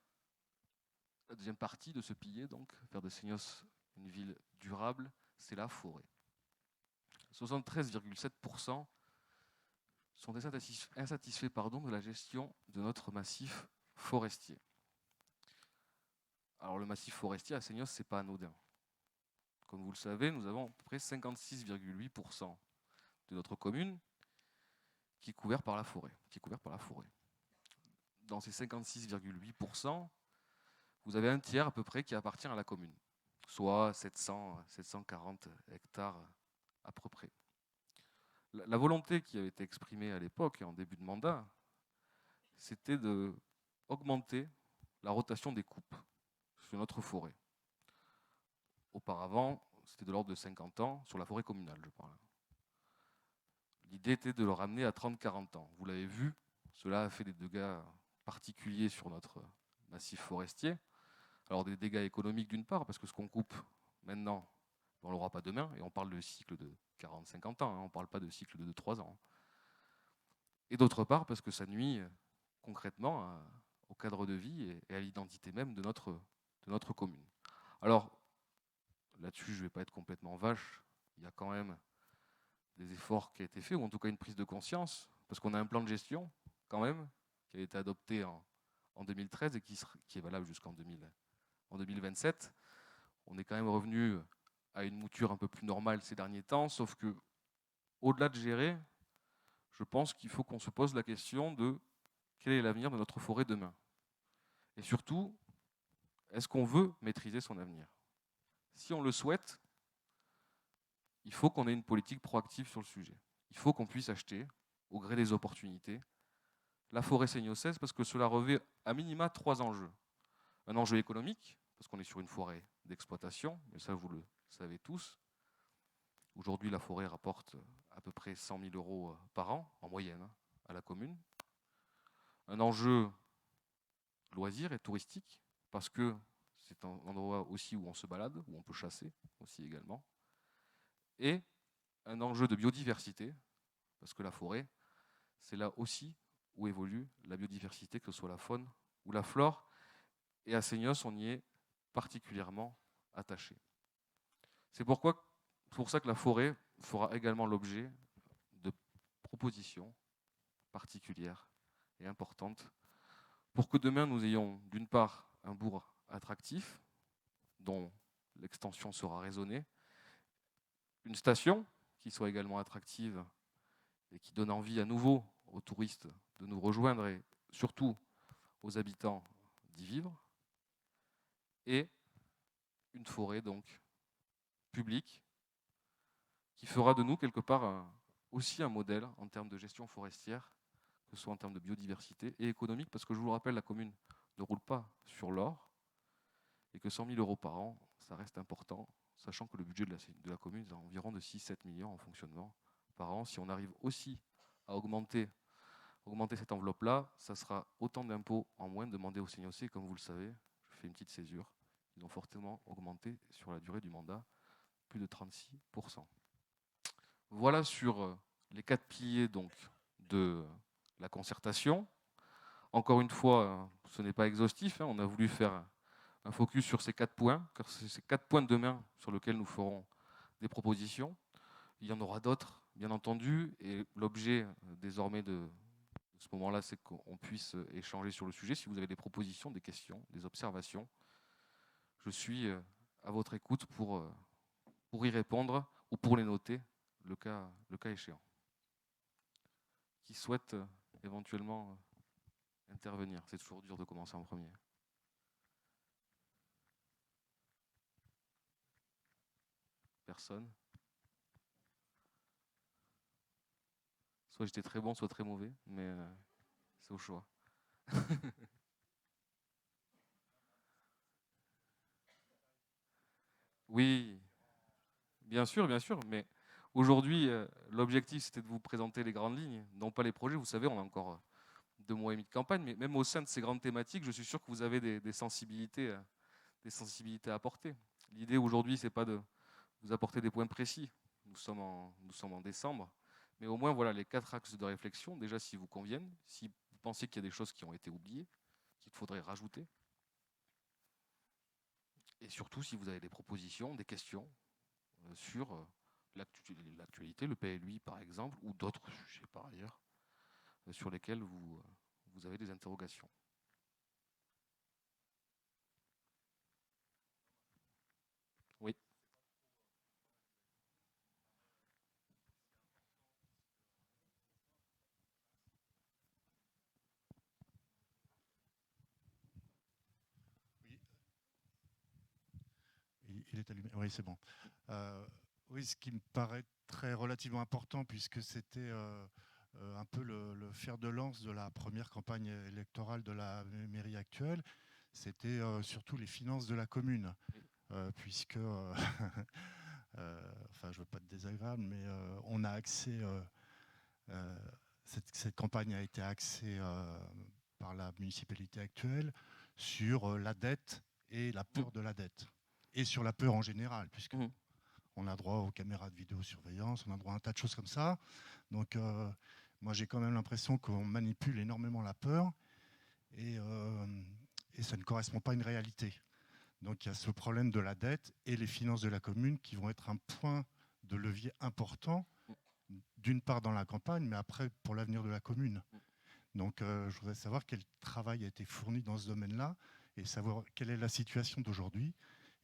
partie de ce pilier, donc, faire de Seignos une ville durable, c'est la forêt. 73,7% sont insatisfaits de la gestion de notre massif forestier. Alors le massif forestier à Seignos, ce n'est pas anodin. Comme vous le savez, nous avons à peu près 56,8% de notre commune qui est couvert par la forêt. Dans ces 56,8%, vous avez un tiers à peu près qui appartient à la commune, soit 740 hectares à peu près. La volonté qui avait été exprimée à l'époque et en début de mandat, c'était d'augmenter la rotation des coupes sur notre forêt. Auparavant, c'était de l'ordre de 50 ans sur la forêt communale, je parle. L'idée était de le ramener à 30-40 ans. Vous l'avez vu, cela a fait des dégâts particuliers sur notre massif forestier. Alors des dégâts économiques d'une part, parce que ce qu'on coupe maintenant, on ne l'aura pas demain, et on parle de cycle de 40-50 ans, on ne parle pas de cycle de 2-3 ans. Et d'autre part, parce que ça nuit concrètement au cadre de vie et à l'identité même de notre commune. Alors, là-dessus, je ne vais pas être complètement vache. Il y a quand même des efforts qui ont été faits, ou en tout cas une prise de conscience, parce qu'on a un plan de gestion, quand même, qui a été adopté en 2013 et qui est valable jusqu'en 2027. On est quand même revenu à une mouture un peu plus normale ces derniers temps, sauf que, au-delà de gérer, je pense qu'il faut qu'on se pose la question de quel est l'avenir de notre forêt demain. Et surtout, est-ce qu'on veut maîtriser son avenir? Si on le souhaite, il faut qu'on ait une politique proactive sur le sujet. Il faut qu'on puisse acheter, au gré des opportunités, la forêt seignosaise, parce que cela revêt à minima 3 enjeux. Un enjeu économique, parce qu'on est sur une forêt d'exploitation, mais ça vous le savez tous. Aujourd'hui, la forêt rapporte à peu près 100 000 euros par an, en moyenne, à la commune. Un enjeu loisir et touristique, parce que c'est un endroit aussi où on se balade, où on peut chasser aussi également. Et un enjeu de biodiversité, parce que la forêt, c'est là aussi où évolue la biodiversité, que ce soit la faune ou la flore. Et à Seignos, on y est particulièrement attaché. C'est pour ça que la forêt fera également l'objet de propositions particulières et importantes pour que demain nous ayons d'une part un bourg attractif dont l'extension sera raisonnée, une station qui soit également attractive et qui donne envie à nouveau aux touristes de nous rejoindre et surtout aux habitants d'y vivre, et une forêt donc publique qui fera de nous quelque part aussi un modèle en termes de gestion forestière, que ce soit en termes de biodiversité et économique, parce que je vous le rappelle, la commune ne roule pas sur l'or et que 100 000 euros par an, ça reste important, sachant que le budget de la commune est environ de 6-7 millions en fonctionnement par an. Si on arrive aussi à augmenter cette enveloppe-là, ça sera autant d'impôts en moins demandés aux Seignossais. Comme vous le savez, je fais une petite césure, ils ont fortement augmenté sur la durée du mandat, plus de 36%. Voilà sur les 4 piliers donc, de la concertation. Encore une fois, ce n'est pas exhaustif, on a voulu faire un focus sur ces 4 points, car c'est ces 4 points de demain sur lesquels nous ferons des propositions. Il y en aura d'autres, bien entendu, et l'objet désormais de ce moment-là, c'est qu'on puisse échanger sur le sujet. Si vous avez des propositions, des questions, des observations, je suis à votre écoute pour y répondre ou pour les noter, le cas échéant. Qui souhaite éventuellement intervenir? C'est toujours dur de commencer en premier. Personne? Soit j'étais très bon, soit très mauvais, mais c'est au choix. Oui, bien sûr, mais aujourd'hui, l'objectif, c'était de vous présenter les grandes lignes, non pas les projets. Vous savez, on a encore 2 mois et demi de campagne, mais même au sein de ces grandes thématiques, je suis sûr que vous avez des sensibilités à apporter. L'idée aujourd'hui, c'est pas de vous apporter des points précis. Nous sommes en décembre, mais au moins, voilà les 4 axes de réflexion, déjà, si vous conviennent, si vous pensez qu'il y a des choses qui ont été oubliées, qu'il faudrait rajouter, et surtout si vous avez des propositions, des questions sur l'actualité, le PLUI par exemple, ou d'autres sujets par ailleurs, sur lesquels vous avez des interrogations. Oui. Il est allumé. Oui, c'est bon. Oui, ce qui me paraît très relativement important, puisque c'était un peu le fer de lance de la première campagne électorale de la mairie actuelle, c'était surtout les finances de la commune, puisque, enfin, je ne veux pas être désagréable, mais on a accès, cette campagne a été axée par la municipalité actuelle sur la dette et la peur de la dette, et sur la peur en général, puisque on a droit aux caméras de vidéosurveillance, on a droit à un tas de choses comme ça. Donc, moi, j'ai quand même l'impression qu'on manipule énormément la peur. et, euh, et ça ne correspond pas à une réalité. Donc il y a ce problème de la dette et les finances de la commune qui vont être un point de levier important, d'une part dans la campagne, mais après pour l'avenir de la commune. Donc je voudrais savoir quel travail a été fourni dans ce domaine-là et savoir quelle est la situation d'aujourd'hui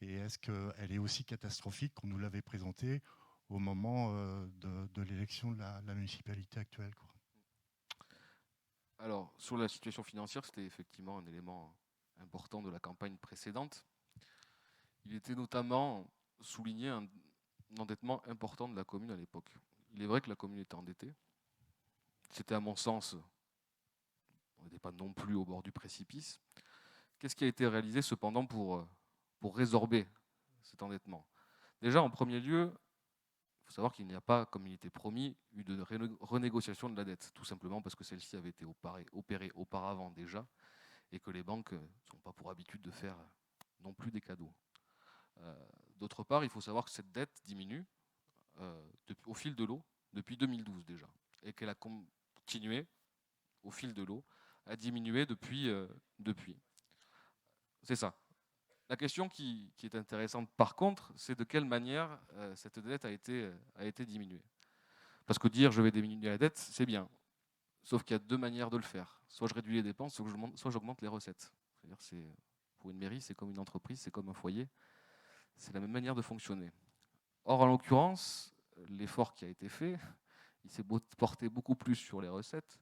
et est-ce qu'elle est aussi catastrophique qu'on nous l'avait présentée au moment de l'élection de la municipalité actuelle, quoi. Alors, sur la situation financière, c'était effectivement un élément important de la campagne précédente. Il était notamment souligné un endettement important de la commune à l'époque. Il est vrai que la commune était endettée. C'était à mon sens, on n'était pas non plus au bord du précipice. Qu'est-ce qui a été réalisé cependant pour résorber cet endettement? Déjà, en premier lieu, il faut savoir qu'il n'y a pas, comme il était promis, eu de renégociation de la dette, tout simplement parce que celle-ci avait été opérée auparavant déjà, et que les banques ne sont pas pour habitude de faire non plus des cadeaux. D'autre part, il faut savoir que cette dette diminue au fil de l'eau depuis 2012 déjà, et qu'elle a continué au fil de l'eau à diminuer depuis. C'est ça. La question qui est intéressante par contre, c'est de quelle manière cette dette a été diminuée. Parce que dire je vais diminuer la dette, c'est bien. Sauf qu'il y a deux manières de le faire. Soit je réduis les dépenses, soit j'augmente les recettes. C'est-à-dire pour une mairie, c'est comme une entreprise, c'est comme un foyer. C'est la même manière de fonctionner. Or, en l'occurrence, l'effort qui a été fait, il s'est porté beaucoup plus sur les recettes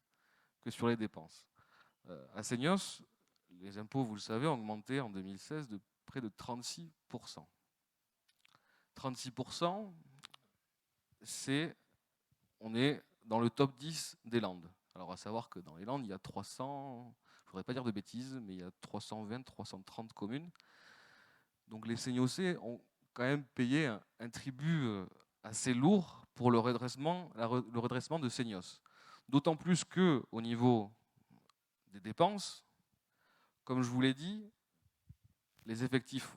que sur les dépenses. À Seignos, les impôts, vous le savez, ont augmenté en 2016 de près de 36%. 36%, on est dans le top 10 des Landes. Alors à savoir que dans les Landes, il y a 300, je ne voudrais pas dire de bêtises, mais il y a 320, 330 communes. Donc les Seignosais ont quand même payé un tribut assez lourd pour le redressement de Seignos. D'autant plus qu'au niveau des dépenses, comme je vous l'ai dit, les effectifs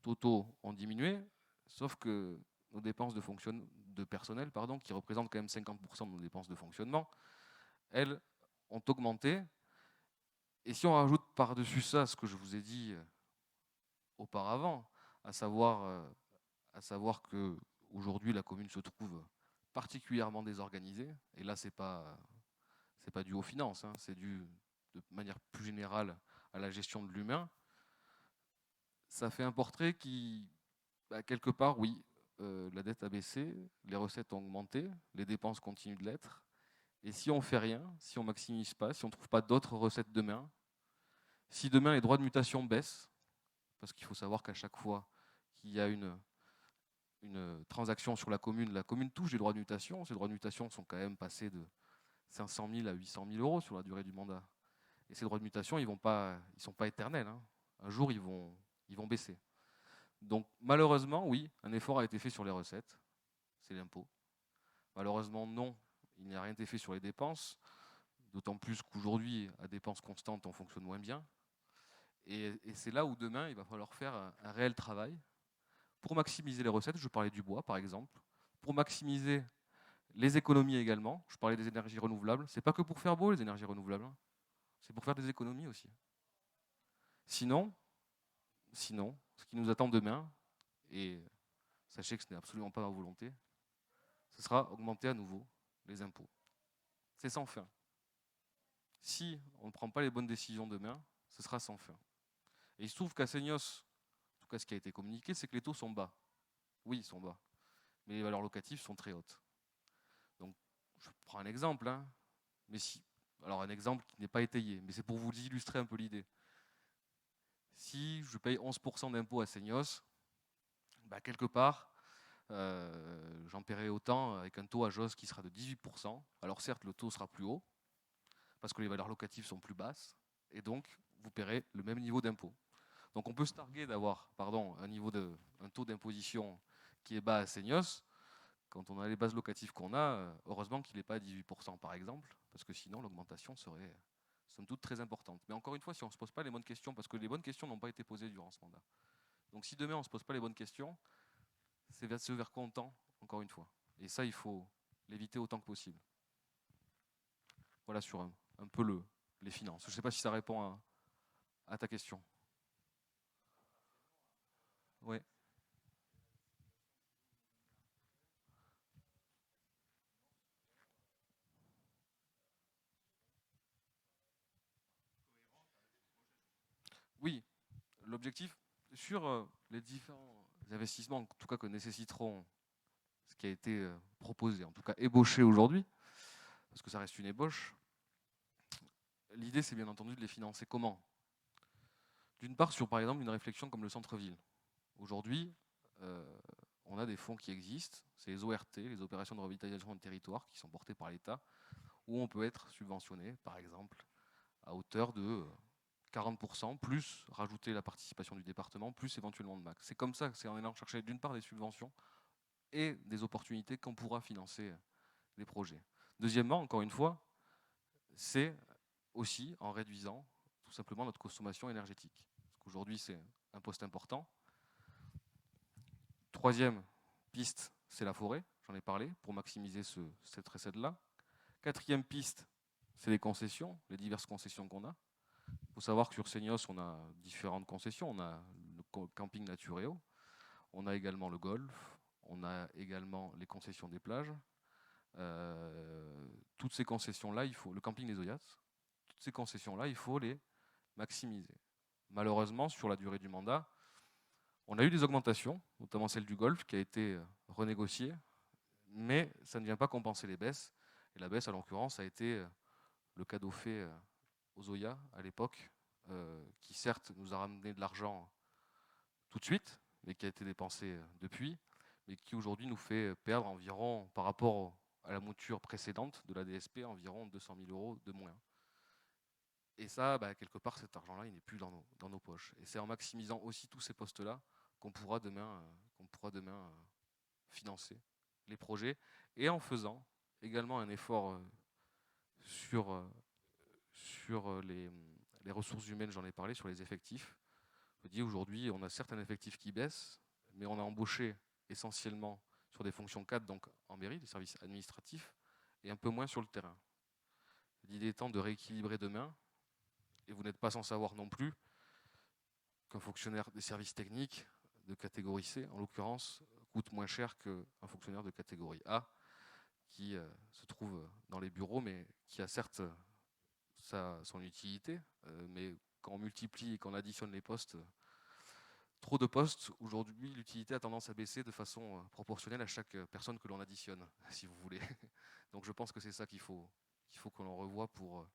totaux ont diminué, sauf que nos dépenses de personnel, qui représentent quand même 50% de nos dépenses de fonctionnement, elles ont augmenté. Et si on rajoute par-dessus ça ce que je vous ai dit auparavant, à savoir qu'aujourd'hui la commune se trouve particulièrement désorganisée, et là c'est pas dû aux finances, hein, c'est dû de manière plus générale à la gestion de l'humain, ça fait un portrait qui, quelque part, oui, la dette a baissé, les recettes ont augmenté, les dépenses continuent de l'être. Et si on ne fait rien, si on ne maximise pas, si on ne trouve pas d'autres recettes demain, si demain les droits de mutation baissent, parce qu'il faut savoir qu'à chaque fois qu'il y a une transaction sur la commune touche des droits de mutation. Ces droits de mutation sont quand même passés de 500 000 à 800 000 euros sur la durée du mandat. Et ces droits de mutation, ils ne sont pas éternels, hein. Un jour, ils vont baisser. Donc malheureusement, oui, un effort a été fait sur les recettes, c'est l'impôt. Malheureusement, non, il n'y a rien été fait sur les dépenses, d'autant plus qu'aujourd'hui, à dépenses constantes, on fonctionne moins bien. Et c'est là où demain, il va falloir faire un réel travail pour maximiser les recettes. Je parlais du bois, par exemple, pour maximiser les économies également. Je parlais des énergies renouvelables. C'est pas que pour faire beau, les énergies renouvelables, hein. C'est pour faire des économies aussi. Sinon, ce qui nous attend demain, et sachez que ce n'est absolument pas ma volonté, ce sera augmenter à nouveau les impôts. C'est sans fin. Si on ne prend pas les bonnes décisions demain, ce sera sans fin. Et il se trouve qu'à Seignos, en tout cas ce qui a été communiqué, c'est que les taux sont bas. Oui, ils sont bas. Mais les valeurs locatives sont très hautes. Donc, je prends un exemple, hein, alors un exemple qui n'est pas étayé, mais c'est pour vous illustrer un peu l'idée. Si je paye 11% d'impôts à Seignos, quelque part, j'en paierai autant avec un taux à Josse qui sera de 18%. Alors certes, le taux sera plus haut, parce que les valeurs locatives sont plus basses, et donc vous paierez le même niveau d'impôt. Donc on peut se targuer d'avoir un taux d'imposition qui est bas à Seignos. Quand on a les bases locatives qu'on a, heureusement qu'il n'est pas à 18% par exemple, parce que sinon l'augmentation serait somme toute très importante. Mais encore une fois, si on ne se pose pas les bonnes questions, parce que les bonnes questions n'ont pas été posées durant ce mandat. Donc si demain on ne se pose pas les bonnes questions, c'est ce vers quoi on tend, encore une fois. Et ça, il faut l'éviter autant que possible. Voilà sur un peu les finances. Je ne sais pas si ça répond à ta question. Oui. Oui, l'objectif sur les différents investissements, en tout cas que nécessiteront ce qui a été proposé, en tout cas ébauché aujourd'hui, parce que ça reste une ébauche, l'idée c'est bien entendu de les financer comment? D'une part sur par exemple une réflexion comme le centre-ville. Aujourd'hui, euh, on a des fonds qui existent, c'est les ORT, les opérations de revitalisation de territoire, qui sont portées par l'État, où on peut être subventionné, par exemple, à hauteur de 40%, plus rajouter la participation du département, plus éventuellement de max. C'est comme ça, c'est en allant chercher d'une part des subventions et des opportunités qu'on pourra financer les projets. Deuxièmement, encore une fois, c'est aussi en réduisant tout simplement notre consommation énergétique. Parce qu'aujourd'hui, c'est un poste important. Troisième piste, c'est la forêt, j'en ai parlé, pour maximiser cette recette-là. Quatrième piste, c'est les concessions, les diverses concessions qu'on a. Il faut savoir que sur Seignos, on a différentes concessions. On a le camping Naturéo, on a également le golf, on a également les concessions des plages. Toutes ces concessions-là, il faut le camping des Oyats, toutes ces concessions-là, il faut les maximiser. Malheureusement, sur la durée du mandat, on a eu des augmentations, notamment celle du golf qui a été renégociée, mais ça ne vient pas compenser les baisses. Et la baisse, à l'occurrence, a été le cadeau fait aux Oyas à l'époque, qui certes nous a ramené de l'argent tout de suite, mais qui a été dépensé depuis, mais qui aujourd'hui nous fait perdre environ, par rapport à la mouture précédente de la DSP, environ 200 000 € de moins. Et ça, quelque part, cet argent-là, il n'est plus dans nos poches. Et c'est en maximisant aussi tous ces postes-là qu'on pourra demain financer les projets, et en faisant également un effort sur les ressources humaines, j'en ai parlé, sur les effectifs. Je dis aujourd'hui, on a certes un effectif qui baisse, mais on a embauché essentiellement sur des fonctions cadres, donc en mairie, des services administratifs, et un peu moins sur le terrain. L'idée étant de rééquilibrer demain, et vous n'êtes pas sans savoir non plus qu'un fonctionnaire des services techniques de catégorie C, en l'occurrence, coûte moins cher qu'un fonctionnaire de catégorie A, qui se trouve dans les bureaux, mais qui a certes son utilité, mais quand on multiplie et qu'on additionne les postes, trop de postes, aujourd'hui, l'utilité a tendance à baisser de façon proportionnelle à chaque personne que l'on additionne, si vous voulez. Donc je pense que c'est ça qu'il faut que l'on revoie pour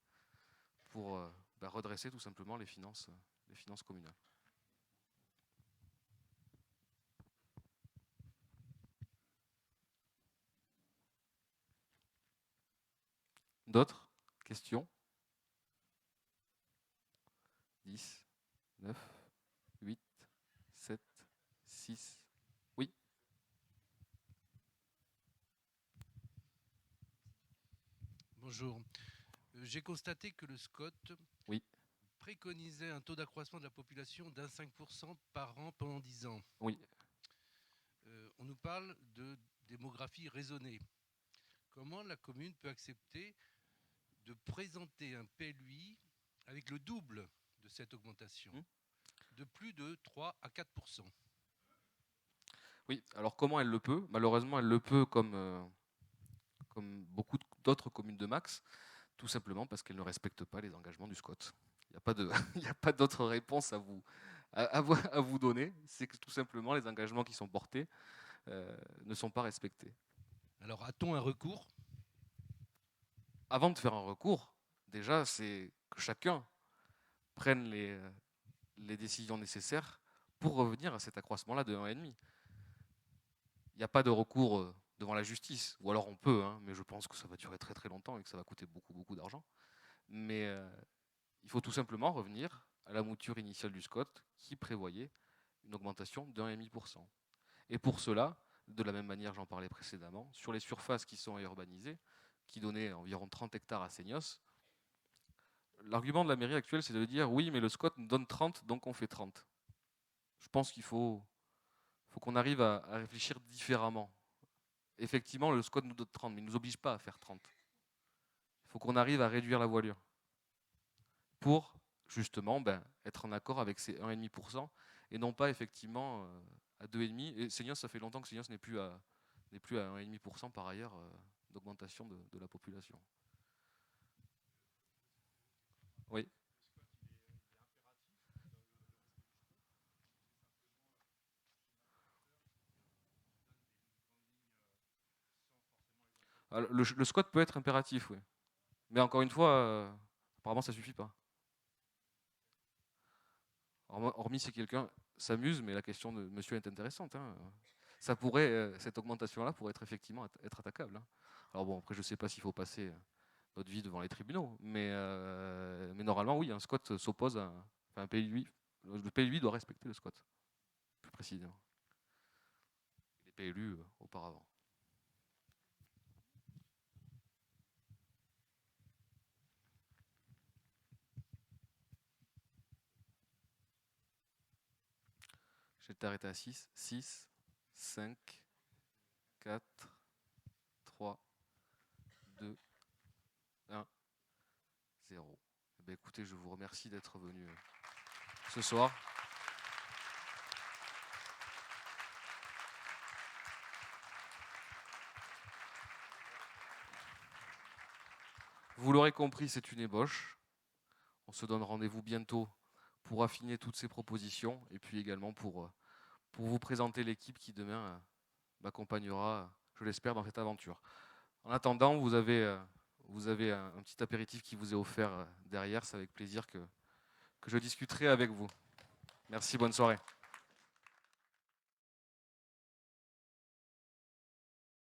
redresser tout simplement les finances communales. D'autres questions? 10, 9, 8, 7, 6. Oui. Bonjour. J'ai constaté que le SCOT Oui. préconisait un taux d'accroissement de la population d'un 5% par an pendant 10 ans. Oui. On nous parle de démographie raisonnée. Comment la commune peut accepter de présenter un PLUI avec le double de cette augmentation, de plus de 3 à 4%? Oui, alors comment elle le peut? Malheureusement, elle le peut comme beaucoup d'autres communes de max, tout simplement parce qu'elle ne respecte pas les engagements du SCOT. Il n'y a pas d'autre réponse à vous donner. C'est que tout simplement les engagements qui sont portés ne sont pas respectés. Alors a-t-on un recours? Avant de faire un recours, déjà, c'est que chacun prenne les décisions nécessaires pour revenir à cet accroissement-là de 1,5. Il n'y a pas de recours devant la justice, ou alors on peut, mais je pense que ça va durer très très longtemps et que ça va coûter beaucoup beaucoup d'argent. Mais il faut tout simplement revenir à la mouture initiale du SCOT qui prévoyait une augmentation de 1,5%. Et pour cela, de la même manière, j'en parlais précédemment, sur les surfaces qui sont urbanisées, qui donnaient environ 30 hectares à Seignos, l'argument de la mairie actuelle, c'est de dire oui, mais le SCOT nous donne 30, donc on fait 30. Je pense qu'il faut qu'on arrive à réfléchir différemment. Effectivement, le SCOT nous donne 30, mais il ne nous oblige pas à faire 30. Il faut qu'on arrive à réduire la voilure pour justement être en accord avec ces 1,5% et non pas effectivement à 2,5%. Et Seignos, ça fait longtemps que Seignos n'est plus à 1,5% par ailleurs d'augmentation de la population. Oui. Alors, le squat peut être impératif, oui. Mais encore une fois, apparemment, ça ne suffit pas. Hormis si quelqu'un s'amuse, mais la question de monsieur est intéressante. Hein. Ça pourrait, cette augmentation-là pourrait être effectivement être attaquable. Hein. Alors bon, après, je ne sais pas s'il faut passer notre vie devant les tribunaux, mais normalement, oui, un squat s'oppose à un PLUI. Le PLUI doit respecter le squat, plus précisément. Les PLU auparavant. Je vais arrêté à 6, 6, 5, 4, 3, 2, 1, 0. Eh bien, écoutez, je vous remercie d'être venu ce soir. Vous l'aurez compris, c'est une ébauche. On se donne rendez-vous bientôt pour affiner toutes ces propositions et puis également pour vous présenter l'équipe qui demain m'accompagnera, je l'espère, dans cette aventure. En attendant, vous avez un petit apéritif qui vous est offert derrière. C'est avec plaisir que je discuterai avec vous. Merci, bonne soirée.